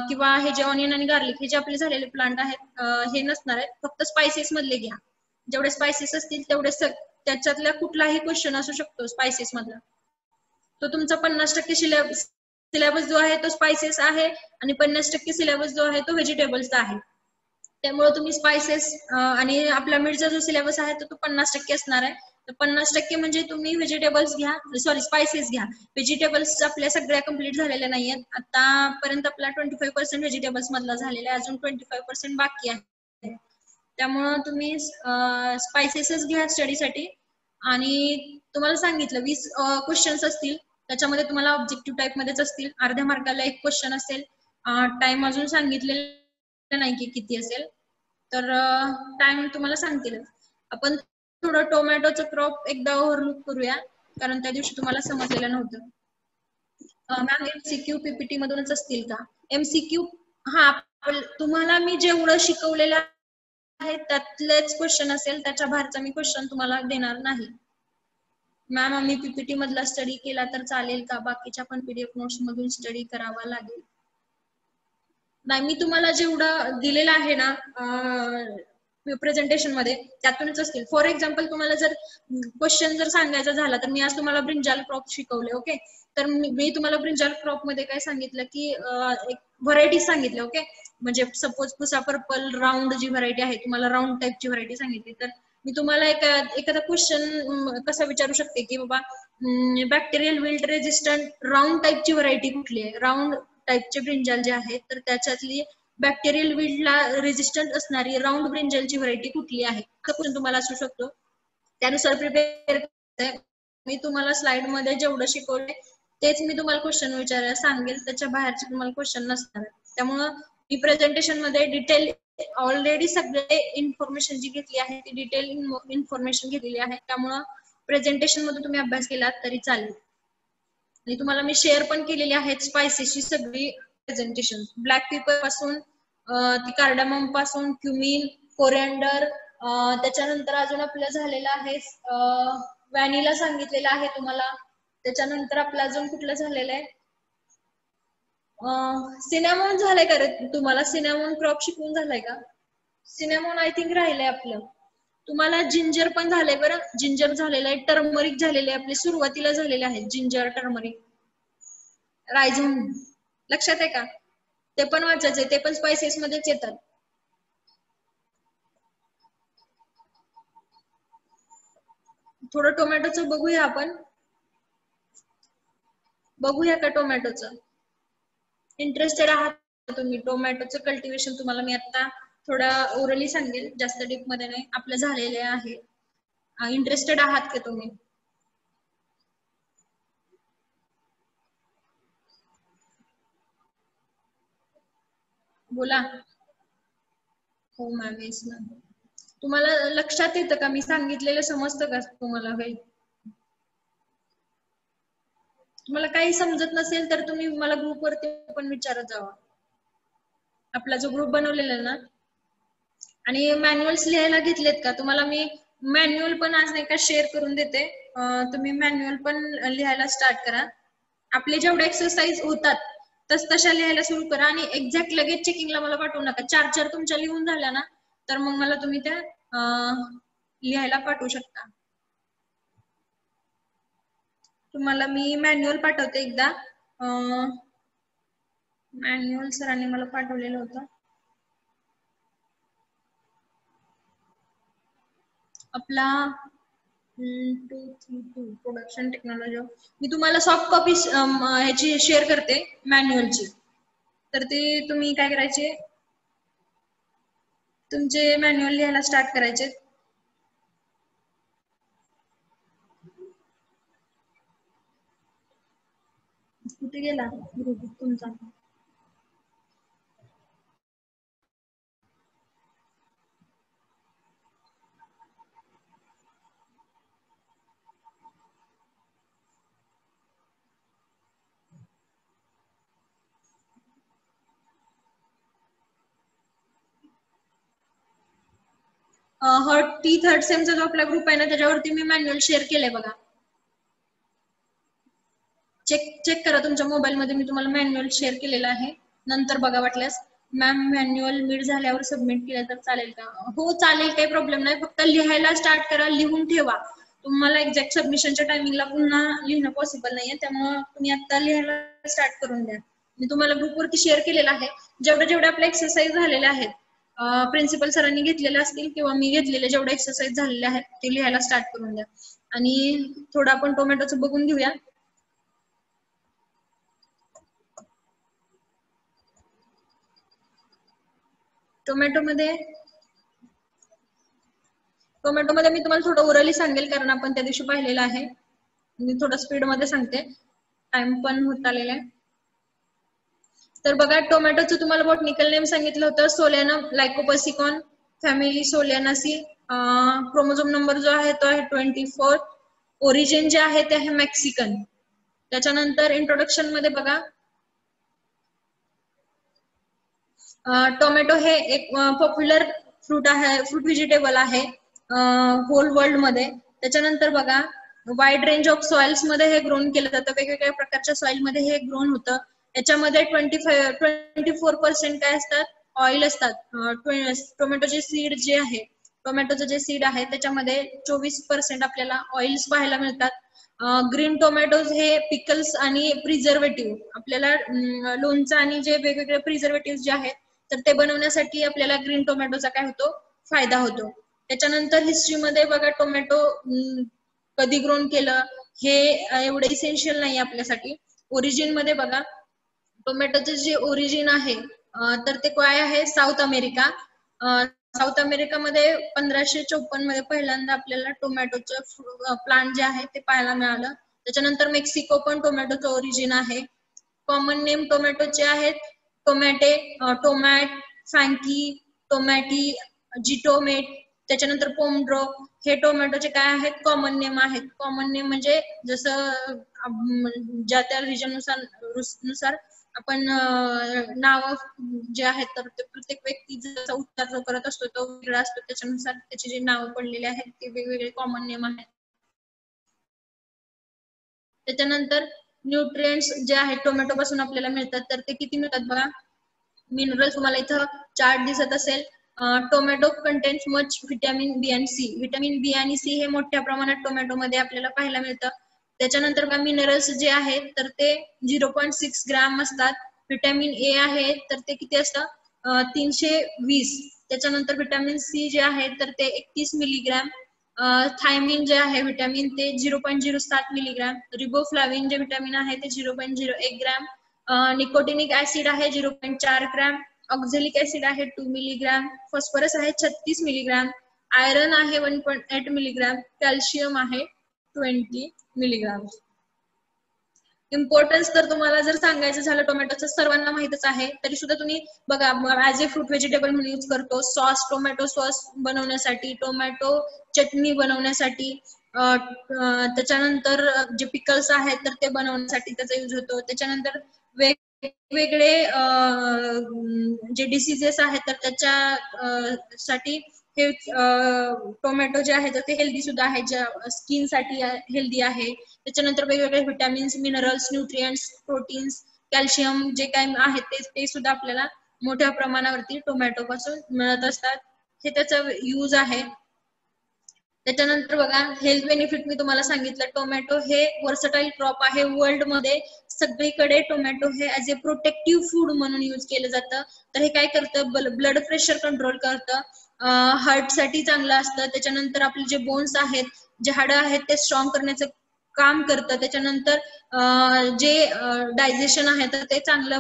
किंवा हे जे ऑनियन आणि गार्लिक हे जे आपले झालेले प्लांट आहेत हे नसणार आहेत. फक्त स्पायसेस मधले घ्या. जेवढे स्पायसेस असतील तेवढे त्याच्यातला कुठलाही क्वेश्चन असू शकतो स्पायसेस मधला. तो तुमचा 50% सिलेबस जो आहे तो स्पायसेस आहे आणि 50% सिलेबस जो आहे तो व्हेजिटेबल्सचा आहे. त्यामुळे तुम्ही स्पायसेस आणि आपला मिडचा जो सिलेबस आहे तो 50% असणार आहे. तर 50% म्हणजे तुम्ही व्हेजिटेबल्स घ्या, सॉरी स्पायसेस घ्या. व्हेजिटेबल्स आपल्या सगळ्या कम्प्लीट झालेल्या नाहीयेत. आतापर्यंत आपला 25% व्हेजिटेबल्स मधला झालेला आहे, अजून 25% बाकी आहे. त्यामुळं तुम्ही स्पायसेसच घ्या स्टडीसाठी. आणि तुम्हाला सांगितलं 20 क्वेश्चन्स असतील, त्याच्यामध्ये तुम्हाला ऑब्जेक्टिव्ह टाईप मध्येच असतील. अर्ध्या मार्काला एक क्वेश्चन असेल. टाइम अजून सांगितलेलं नाही की किती असेल, तर टाइम तुम्हाला सांगतील. आपण थोडं टोमॅटोचं क्रॉप एकदा ओव्हरलुक करूया, कारण त्या दिवशी तुम्हाला समजलेलं नव्हतं. मॅम MCQ PPT मधूनच असतील का? MCQ हा, तुम्हाला मी जेवढं शिकवलेलं आहे त्यातलेच क्वेश्चन असेल, त्याच्या बाहेरचा मी क्वेश्चन तुम्हाला देणार नाही. मॅम आम्ही PPT मधला स्टडी केला तर चालेल का? बाकीच्या पण PDF नोट्स मधून स्टडी करावा लागेल? नाही, मी तुम्हाला जेवढं दिलेलं आहे ना प्रेझेंटेशन मध्ये त्यातूनच असतील. फॉर एक्झाम्पल तुम्हाला जर क्वेश्चन जर सांगायचा झाला तर मी आज तुम्हाला ब्रिंजाल क्रॉप शिकवले. ओके, तर मी तुम्हाला ब्रिंजाल क्रॉप मध्ये काय सांगितलं की एक व्हरायटी सांगितलं. ओके, म्हणजे सपोज पुसा पर्पल राऊंड जी व्हरायटी आहे, तुम्हाला राऊंड टाईपची व्हरायटी सांगितली, तर मी तुम्हाला एखादा क्वेश्चन कसा विचारू शकते की बाबा बॅक्टेरियल विल्ट रेजिस्टंट राऊंड टाईपची व्हरायटी कुठली आहे? राऊंड टाईपचे ब्रिंजाल जे आहेत तर त्याच्यातली बॅक्टेरियल विल्टला रेजिस्टंट असणारी राऊंड ब्रिंजलची व्हरायटी कुठली आहे? क्वेश्चन तुम्हाला असू शकतो. त्यानुसार प्रिपेअर. मी तुम्हाला स्लाइड मध्ये जेवढं शिकवले तेच मी तुम्हाला क्वेश्चन विचारायला सांगेल, त्याच्या बाहेरचे तुम्हाला क्वेश्चन नसणार. त्यामुळं मी प्रेझेंटेशन मध्ये डिटेल ऑलरेडी सगळे इन्फॉर्मेशन जी घेतली आहे ती डिटेल इन्फॉर्मेशन घेतलेली आहे. त्यामुळं प्रेझेंटेशन मध्ये तुम्ही अभ्यास केला तरी चालेल. आणि तुम्हाला मी शेअर पण केलेली आहेत स्पायसेसची सगळी प्रेझेंटेशन, ब्लॅक पेपर पासून ती कार्डामम पासून क्युमिन, कोरिअँडर, त्याच्यानंतर अजून आपलं झालेलं आहे व्हॅनिला सांगितलेलं आहे तुम्हाला. त्याच्यानंतर आपलं अजून कुठलं झालेलं आहे? सिनॅमॉन झालंय का रे तुम्हाला? सिनॅमॉन क्रॉप शिकवून झालाय का? सिनॅमॉन आय थिंक राहिलंय आपलं. तुम्हाला जिंजर पण झालंय बरं, जिंजर झालेलं आहे, टर्मरिक झालेले आपले सुरुवातीला झालेले आहेत, जिंजर, टर्मरिक, रायझोम. लक्षात आहे का? ते पण वाचायचंय, ते पण स्पायसेस मध्येच येतात. थोडं टोमॅटोचं बघूया आपण. बघूया का टोमॅटोचं? इंटरेस्टेड आहात तुम्ही? टोमॅटोचं कल्टिवेशन तुम्हाला मी आता थोडा ओरली सांगेल, जास्त डीप मध्ये नाही. आपलं झालेले आहे. इंटरेस्टेड आहात का तुम्ही? बोला. हो मॅम, येस मॅम. तुम्हाला लक्षात येतं का? मी सांगितलेलं समजतं का तुम्हाला? काही तुम्हाला काही समजत नसेल तर तुम्ही मला ग्रुपवरती पण विचारत जावा. आपला जो ग्रुप बनवलेला ना, आणि मॅन्युअल्स लिहायला घेतलेत का? तुम्हाला मी मॅन्युअल पण आज नाही का शेअर करून देते. तुम्ही मॅन्युअल पण लिहायला स्टार्ट करा. आपले जेवढे एक्सरसाइज होतात तशा लिहायला सुरू करा. आणि एक्झॅक्ट लगेच चेकिंगला मला पाठवू नका. 4 तुमच्या लिहून झाल्या ना तर मग मला तुम्ही त्या लिहायला पाठवू शकता. तुम्हाला मी मॅन्युअल पाठवते एकदा. मॅन्युअल सरांनी मला पाठवलेलं होतं. आपला 232 प्रोडक्शन टेक्नॉलॉजी. मी तुम्हाला सॉफ्ट कॉपी ह्याची शेअर करते मॅन्युअलची. तर ते तुम्ही काय करायचे, तुमचे मॅन्युअल लिहायला स्टार्ट करायचे. कुठे गेला ग्रुप तुमचा? थर्ड सेमचा जो आपला ग्रुप आहे ना त्याच्यावरती मी मॅन्युअल शेअर केलंय बघा. चेक करा तुमच्या मोबाईल मध्ये, मी तुम्हाला मॅन्युअल शेअर केलेलं आहे. नंतर बघा वाटल्यास. मॅम मॅन्युअल मीट झाल्यावर सबमिट केलं तर चालेल का? हो चालेल, काही प्रॉब्लेम नाही. फक्त लिहायला स्टार्ट करा, लिहून ठेवा. तुम्हाला एक्झॅक्ट सबमिशनच्या टायमिंगला पुन्हा लिहिणं पॉसिबल नाहीये, त्यामुळे तुम्ही आता लिहायला स्टार्ट करून द्या. मी तुम्हाला ग्रुपवरती शेअर केलेलं आहे. जेवढे आपले एक्सरसाइज झालेले आहेत प्रिन्सिपल सरांनी घेतलेले असतील किंवा मी घेतलेले जेवढे एक्सरसाइज झालेले आहेत ते लिहायला स्टार्ट करून द्या. आणि थोडं आपण टोमॅटोचं बघून घेऊया. टोमॅटोमध्ये मी तुम्हाला थोडं ओरली सांगेल, कारण आपण त्या दिवशी पाहिलेलं आहे. मी थोडं स्पीड मध्ये सांगते, टाइम पण होत आलेला आहे. तर बघा, टोमॅटोचं तुम्हाला बॉटनिकल नेम सांगितलं होतं, Solanum lycopersicon, family Solanaceae. Chromosome number जो आहे तो आहे 24. ओरिजिन जे आहे ते आहे मेक्सिकन. त्याच्यानंतर इंट्रोडक्शन मध्ये बघा, टोमॅटो हे एक पॉप्युलर फ्रूट आहे, फ्रूट व्हेजिटेबल आहे होल वर्ल्ड मध्ये. त्याच्यानंतर बघा, वाईड रेंज ऑफ सॉइल्स मध्ये हे ग्रोन केलं जातं, वेगवेगळ्या प्रकारच्या सॉइल मध्ये हे ग्रोन होतं. याच्यामध्ये 24% काय असतात? ऑइल असतात. टोमॅटोचे सीड जे आहे, टोमॅटोचं जे सीड आहे त्याच्यामध्ये 24% आपल्याला ऑइल्स पाहायला मिळतात. ग्रीन टोमॅटोज हे पिकल्स आणि प्रिझर्वेटिव्ह, आपल्याला लोणचं आणि जे वेगवेगळे प्रिझर्वेटिव्ह जे आहेत तर ते बनवण्यासाठी आपल्याला ग्रीन टोमॅटोचा काय होतो? फायदा होतो. त्याच्यानंतर हिस्ट्रीमध्ये बघा, टोमॅटो कधी ग्रोन केलं हे एवढं इसेन्शियल नाही आपल्यासाठी. ओरिजिन मध्ये बघा, टोमॅटोचं जे ओरिजिन आहे तर ते काय आहे? South America. साऊथ अमेरिकामध्ये 1554 मध्ये पहिल्यांदा आपल्याला टोमॅटोचं प्लांट जे आहे ते पाहायला मिळालं. त्याच्यानंतर मेक्सिको पण टोमॅटोचं ओरिजिन आहे. कॉमन नेम टोमॅटोचे आहेत टोमॅटे, टोमॅट, फ्रँकी, टोमॅटी, जिटोमेट. त्याच्यानंतर पोमड्रो. हे टोमॅटोचे काय आहेत? कॉमन नेम आहेत. कॉमन नेम म्हणजे जसं ज्या त्या रिजन नुसार आपण नाव जे आहेत तर ते प्रत्येक व्यक्ती जसा उच्चार जो करत असतो तो वेगळा असतो, त्याच्यानुसार त्याचे जे नाव पडलेले आहेत ते वेगवेगळे कॉमन नेम आहेत. त्याच्यानंतर न्यूट्रिएंट्स जे आहेत टोमॅटो पासून आपल्याला मिळतात, तर ते किती मिळतात बघा. मिनरल्स तुम्हाला इथं चार्ट दिसत असेल. Tomato contains much vitamin B and C. Vitamin B आणि सी हे मोठ्या प्रमाणात टोमॅटोमध्ये आपल्याला पाहायला मिळतं. त्याच्यानंतर का मिनरल्स जे आहेत तर ते 0.6 ग्रॅम असतात. व्हिटॅमिन ए आहे तर ते किती असतं? 320. त्याच्यानंतर व्हिटॅमिन सी जे आहे तर ते 31 मिलीग्रॅम. थायमिन जे आहे व्हिटॅमिन ते 0.07 मिलीग्रॅम. रिबोफ्लाविन जे व्हिटॅमिन आहे ते 0.01 ग्रॅम. निकोटिनिक ऍसिड आहे 0.4 ग्रॅम. ऑक्झॅलिक ऍसिड आहे 2 मिलीग्रॅम. फॉस्फरस आहे 36 मिलीग्रॅम. आयरन आहे 1.8 मिलीग्रॅम. कॅल्शियम आहे 20 मिलीग्रॅम. इम्पॉर्टन्स तर तुम्हाला जर सांगायचं झालं टोमॅटोचं सर्वांना माहितच आहे, तरी सुद्धा तुम्ही बघा, ऍज ए फ्रूट व्हेजिटेबल म्हणून यूज करतो. सॉस, टोमॅटो सॉस बनवण्यासाठी, टोमॅटो चटणी बनवण्यासाठी, त्याच्यानंतर जे पिकल्स आहेत तर ते बनवण्यासाठी त्याचा यूज होतो. त्याच्यानंतर वेगवेगळे जे डिसीजेस आहेत तर त्याच्या साठी हे टोमॅटो जे आहे तर ते हेल्दी सुद्धा आहे, ज्या स्किन साठी हेल्दी आहे. त्याच्यानंतर वेगवेगळे vitamins, minerals, nutrients, proteins, calcium जे काय आहेत ते सुद्धा आपल्याला मोठ्या प्रमाणावरती टोमॅटो पासून मिळत असतात. हे त्याचा यूज आहे. त्याच्यानंतर बघा, हेल्थ बेनिफिट मी तुम्हाला सांगितलं. टोमॅटो हे वर्सटाईल क्रॉप आहे. वर्ल्ड मध्ये सगळीकडे टोमॅटो हे ऍज ए प्रोटेक्टिव्ह फूड म्हणून यूज केलं जातं. तर हे काय करतं? ब्लड प्रेशर कंट्रोल करतं, हार्ट साठी चांगलं असतं. त्याच्यानंतर आपले जे बोन्स आहेत, जे हाडं आहेत ते स्ट्रॉंग करण्याचं काम करतं. त्याच्यानंतर जे डायजेशन आहे तर ते चांगलं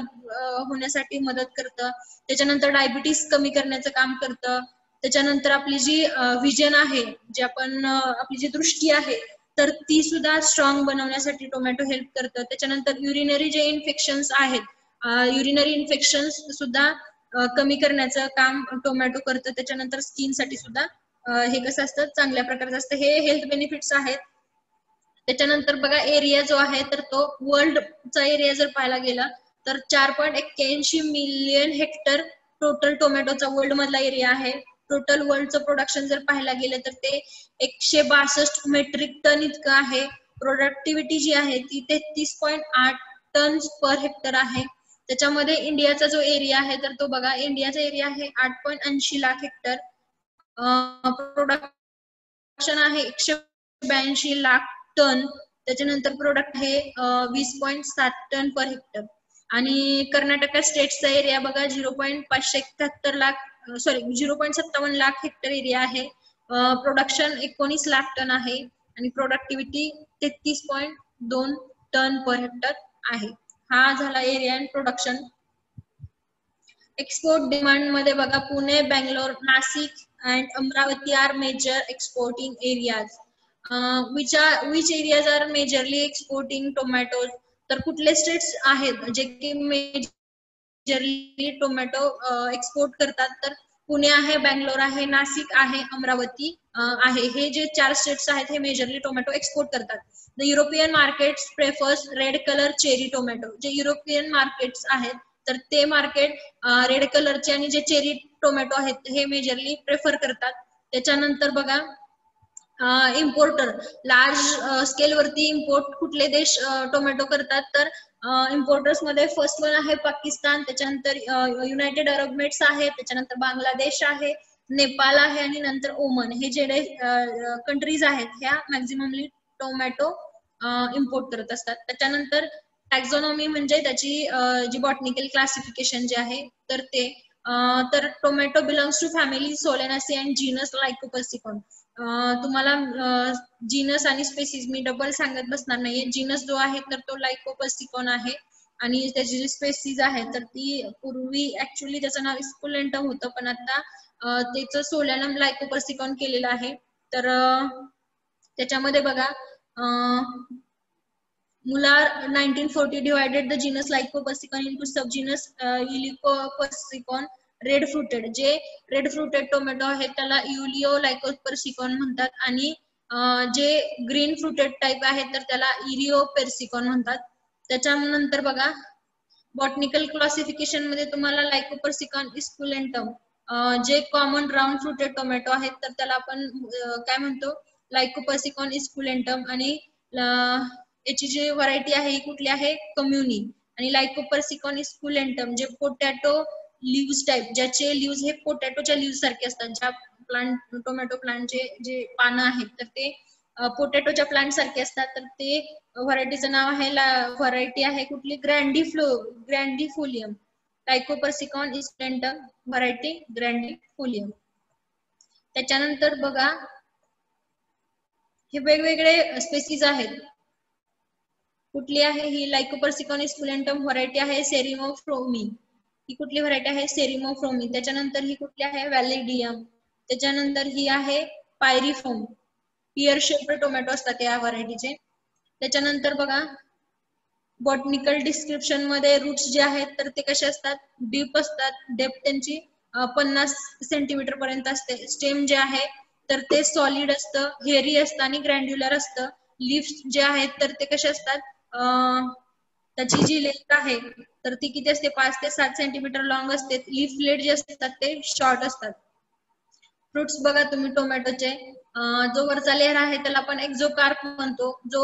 होण्यासाठी मदत करतं. त्याच्यानंतर डायबिटीस कमी करण्याचं काम करतं. त्याच्यानंतर आपली जी विजन आहे, जे आपण आपली जी दृष्टी आहे तर ती सुद्धा स्ट्रॉंग बनवण्यासाठी टोमॅटो हेल्प करतं. त्याच्यानंतर युरिनरी जे इन्फेक्शन्स आहेत, युरिनरी इन्फेक्शन्स सुद्धा कमी करण्याचं काम टोमॅटो करतं. त्याच्यानंतर स्किनसाठी सुद्धा हे कसं असतं, चांगल्या प्रकारचं असतं. हे हेल्थ बेनिफिट्स आहेत. त्याच्यानंतर बघा एरिया जो आहे तर तो वर्ल्डचा एरिया जर पाहायला गेला तर 4.81 मिलियन हेक्टर टोटल टोमॅटोचा वर्ल्ड मधला एरिया आहे. टोटल वर्ल्डचं प्रोडक्शन जर पाहायला गेलं तर ते 162 मेट्रिक टन इतकं आहे. प्रोडक्टिव्हिटी जी आहे ती 33.8 टन पर हेक्टर आहे. त्याच्यामध्ये इंडियाचा जो एरिया आहे तर तो बघा, इंडियाचा एरिया आहे 8.80 लाख हेक्टर. प्रोडक्शन आहे 182 लाख टन. त्याच्यानंतर प्रोडक्ट आहे 20.7 टन पर हेक्टर. आणि कर्नाटक स्टेटचा एरिया बघा 0.571 लाख 0.57 लाख हेक्टर एरिया आहे. प्रोडक्शन 19 लाख टन आहे आणि प्रोडक्टिव्हिटी 33.2 टन पर हेक्टर आहे. हा झाला area and production. Export demand मध्ये बघा, Pune, Bangalore, Nashik and Amravati are major exporting areas. which areas are majorly exporting tomatoes? तर कुठले स्टेट्स आहेत जे की मेजरली टोमॅटो एक्सपोर्ट करतात? तर पुणे आहे, बँगलोर आहे, नाशिक आहे, अमरावती आहे. हे जे 4 स्टेट्स आहेत हे मेजरली टोमॅटो एक्सपोर्ट करतात. The European markets prefers red colour cherry tomato. जे युरोपियन मार्केट्स आहेत तर ते मार्केट रेड कलरचे आणि जे चेरी टोमॅटो आहेत हे मेजरली प्रेफर करतात. त्याच्यानंतर बघा इम्पोर्टर, लार्ज स्केल वरती इम्पोर्ट कुठले देश टोमॅटो करतात? तर इम्पोर्टर्स मध्ये फर्स्ट वन आहे पाकिस्तान, त्याच्यानंतर युनायटेड अरब एमिरेट्स आहे, त्याच्यानंतर बांगलादेश आहे, नेपाळ आहे आणि नंतर ओमन. हे जे कंट्रीज आहेत ह्या मॅक्झिममली टोमॅटो इम्पोर्ट करत असतात. त्याच्यानंतर टॅक्झॉनॉमी म्हणजे त्याची जी बॉटनिकल क्लासिफिकेशन जे आहे तर ते तर tomato belongs to family Solanaceae and genus Lycopersicon. तुम्हाला जीनस आणि स्पेसिस मी डबल सांगत बसणार नाहीये. जीनस जो आहे तर तो लायकोपर्सिकॉन आहे आणि त्याची जी स्पेसिस आहे तर ती पूर्वी ऍक्च्युअली त्याचं नाव इस्कुलेंटम होतं, पण आता त्याचं सोलॅनम लायकोपर्सिकॉन केलेलं आहे. तर त्याच्यामध्ये बघा Muller 1940 divided the genus Lycopersicon into subgenus Ilicopersicon red fruited. जे रेड फ्रुटेड टोमॅटो आहेत त्याला युलिओ लायकोपर्सिकॉन म्हणतात आणि जे ग्रीन फ्रुटेड टाइप आहेत तर त्याला इरिओ पेर्सिकॉन म्हणतात. त्याच्यानंतर बघा बॉटनिकल क्लासिफिकेशन मध्ये तुम्हाला लायकोपर्सिकॉन इस्कुलेंटम जे कॉमन राऊंड फ्रुटेड टोमॅटो आहेत तर त्याला आपण काय म्हणतो, लायकोपर्सिकॉन इस्कुलेंटम. आणि याची जी व्हरायटी आहे ही कुठली आहे, कम्युनी. आणि लायकोपर्सिकॉन इस्कुलेंटम जे पोटॅटो लिव्स टाइप, ज्याचे लिव्स हे पोटॅटोच्या लिव्स सारखे असतात. ज्या प्लांट टोमॅटो प्लांटचे जे पानं आहेत तर ते पोटॅटोच्या प्लांट सारखे असतात. तर ते व्हरायटीचं नाव आहे, व्हरायटी आहे कुठली, ग्रँडिफोलियम. लायकोपर्सिकॉन इस्कुलेंटम व्हरायटी ग्रँडिफोलियम. त्याच्यानंतर बघा हे वेगवेगळे स्पेसीज आहेत. कुठली आहे ही, लायकोपर्सिकॉन इस्कुलेंटम व्हरायटी आहे सेरिमोफ्रोमी. ही कुठली व्हरायटी आहे, सेरिमोफ्रोमी. त्याच्यानंतर ही कुठली आहे, व्हॅलिडियम. त्याच्यानंतर ही आहे पायरीफोम. पियर शेप्ड टोमॅटो असतात या व्हरायटीचे. त्याच्यानंतर बघा बॉटनिकल डिस्क्रिप्शन मध्ये रूट्स जे आहेत तर ते कसे असतात, डीप असतात. डेप्थ त्यांची 50 सेंटीमीटर पर्यंत असते. स्टेम जे आहे तर ते सॉलिड असतं, हेअरी असतं आणि ग्रँड्युलर असतं. लिव्स जे आहेत तर ते कसे असतात, त्याची जी लेंथ आहे तर ती किती असते, 5 ते 7 सेंटीमीटर लॉंग असते. लीफ ब्लेड जे असतात ते शॉर्ट असतात. फ्रुट्स बघा तुम्ही टोमॅटोचे, जो वरचा लेअर आहे त्याला आपण एक्झोकार्प म्हणतो, जो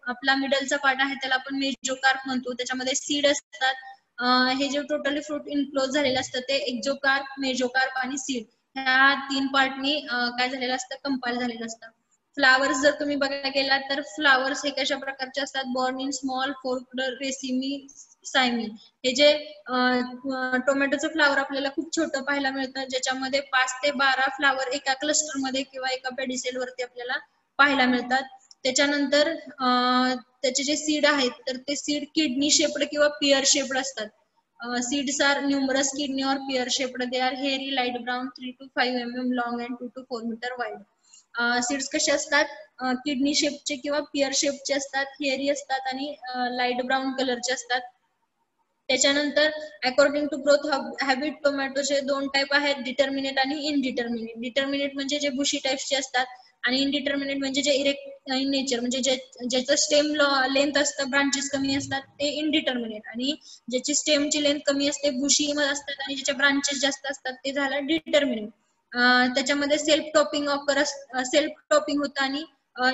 आपला मिडलचा पार्ट आहे त्याला आपण मेजोकार्प म्हणतो. त्याच्यामध्ये सीड असतात. हे जे टोटली फ्रूट इनक्लोज झालेलं असतं ते एक्झोकार्प, मेजोकार्प आणि सीड ह्या 3 पार्टनी काय झालेलं असतं, कंपाइल झालेलं असतं. फ्लावर्स जर तुम्ही बघायला गेलात तर फ्लावर्स हे कशा प्रकारचे असतात, बॉर्न इन स्मॉल फोर्क्ड रेसिमी सायमी. हे जे टोमॅटोचं फ्लावर आपल्याला खूप छोटं पाहायला मिळतं, ज्याच्यामध्ये 5 ते 12 फ्लावर एका क्लस्टर मध्ये किंवा एका पेडिसेल वरती आपल्याला पाहायला मिळतात. त्याच्यानंतर त्याचे जे सीड आहेत तर ते सीड किडनी शेप्ड किंवा पियर शेप्ड असतात. Seeds are numerous kidney or pear shaped. They are hairy, light brown, 3 to 5 mm long and 2 to 4 meter wide. Seeds कसे असतात, किडनी शेपचे किंवा पिअर शेपचे असतात, हेअरी असतात आणि लाईट ब्राऊन कलरचे असतात. त्याच्यानंतर अकॉर्डिंग टू ग्रोथ हॅबिट टोमॅटोचे 2 टाईप आहेत, डिटर्मिनेट आणि इनडिटर्मिनेट. डिटर्मिनेट म्हणजे जे बुशी टाईप्सचे असतात आणि इनडिटर्मिनेट म्हणजे जे इरेक्ट इन नेचर, म्हणजे ज्याचं स्टेम लेंथ असतं, ब्रांचेस कमी असतात, ते इनडिटर्मिनेट. आणि ज्याची स्टेमची लेंथ कमी असते, बुशी असतात आणि ज्याच्या ब्रांचेस जास्त असतात, ते झालं डिटर्मिनेट. त्याच्यामध्ये सेल्फ टॉपिंग होतं आणि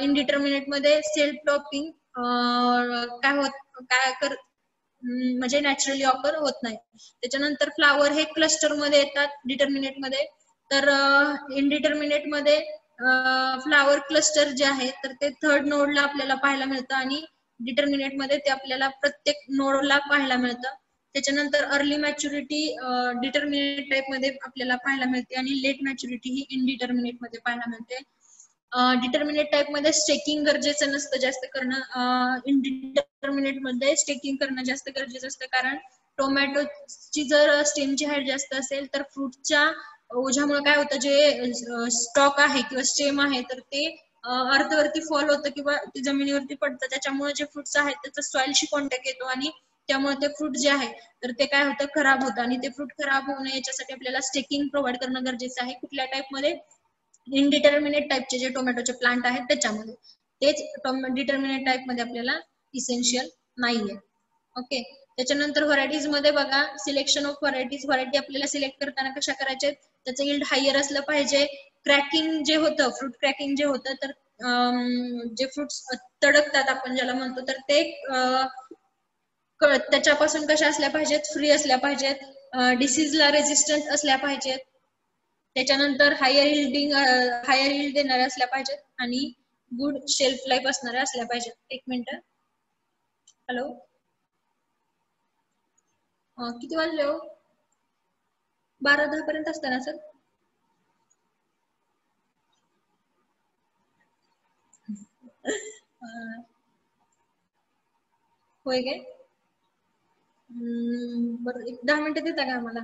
इनडिटर्मिनेट मध्ये सेल्फ टॉपिंग म्हणजे नॅचरली ऑकर होत नाही. त्याच्यानंतर फ्लावर हे क्लस्टर मध्ये येतात डिटर्मिनेट मध्ये, तर इनडिटर्मिनेट मध्ये फ्लावर क्लस्टर जे आहे तर ते थर्ड नोडला आपल्याला पाहायला मिळतं आणि डिटर्मिनेट मध्ये ते आपल्याला प्रत्येक नोडला पाहायला मिळतं. त्याच्यानंतर अर्ली मॅच्युरिटी डिटर्मिनेट टाईप मध्ये आपल्याला पाहायला मिळते आणि लेट मॅच्युरिटी ही इनडिटर्मिनेट मध्ये पाहायला मिळते. डिटर्मिनेट टाईप मध्ये स्टेकिंग गरजेचं नसतं जास्त करणं, इनडिटर्मिनेट मध्ये स्टेकिंग करणं जास्त गरजेचं असतं, कारण टोमॅटोची जर स्टेमची हाईट जास्त असेल तर फ्रूटच्या ओझ्यामुळे काय होतं, जे स्टॉक आहे किंवा स्टेम आहे तर ते अर्थवरती फॉल होतं किंवा ते जमिनीवरती पडतं. त्याच्यामुळे जे फ्रुट्स आहेत त्याचा सॉइलशी कॉन्टॅक्ट येतो आणि त्यामुळे ते फ्रूट जे आहे तर ते काय होतं, खराब होतं. आणि ते फ्रूट खराब होऊ नये याच्यासाठी आपल्याला स्टेकिंग प्रोव्हाइड करणं गरजेचं आहे. कुठल्या टाईप मध्ये, इनडिटर्मिनेट टाईपचे जे टोमॅटोचे प्लांट आहेत त्याच्यामध्ये. तेच डिटर्मिनेट टाईप मध्ये आपल्याला इसेन्शियल नाहीये. ओके. त्याच्यानंतर व्हरायटीज मध्ये बघा, सिलेक्शन ऑफ व्हरायटी आपल्याला सिलेक्ट करताना कशा करायचे, त्याचं यील्ड हायर असलं पाहिजे. क्रॅकिंग जे होतं, फ्रूट क्रॅकिंग जे होतं, तर जे फ्रुट्स तडकतात आपण ज्याला म्हणतो, तर ते त्याच्यापासून कशा असल्या पाहिजेत, फ्री असल्या पाहिजेत, डिसीजला रेजिस्टंट असल्या पाहिजेत. त्याच्यानंतर हायर यील्ड देणाऱ्या असल्या पाहिजेत आणि गुड शेल्फ लाईफ असणाऱ्या असल्या पाहिजेत. एक मिनिट. हॅलो, किती वाजले हो? 12:10 पर्यंत असतं ना सर? होय काय? बरं, एक 10 मिनिटं देता का आम्हाला?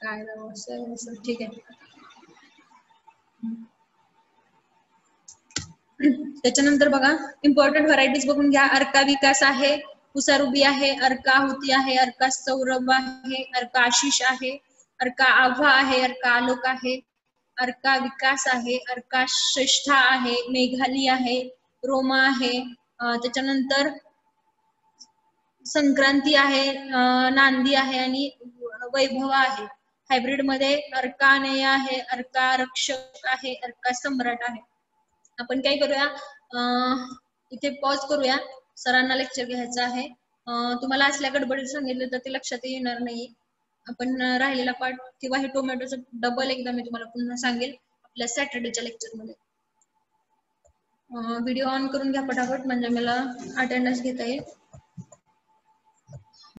काय सर, ठीक आहे. त्याच्यानंतर बघा, इम्पॉर्टंट व्हरायटीज बघून घ्या. अर्का विकास आहे, उसारुबी आहे, अर्का आहुती आहे, अर्का सौरभ आहे, अर्का आशिष आहे, अर्का आभा आहे, अर्का आलोक आहे, अर्का विकास आहे, अर्का श्रेष्ठा आहे, मेघाली आहे, रोमा आहे. त्याच्यानंतर संक्रांती आहे, नांदी आहे आणि वैभव आहे. हायब्रिड मध्ये अर्का अनेय आहे, अर्का रक्षक आहे, अर्का सम्राट आहे. आपण काय करूया, इथे पॉज करूया. सरांना लेक्चर घ्यायचं आहे. तुम्हाला असल्या गडबडीत सांगितलं तर ते लक्षात येणार नाही. आपण राहिलेला पार्ट किंवा हे टोमॅटोचं डबल एकदा मी तुम्हाला पुन्हा सांगेल आपल्या सॅटर्डेच्या लेक्चरमध्ये. व्हिडिओ ऑन करून घ्या पटापट, म्हणजे मला अटेंडन्स घेता येईल.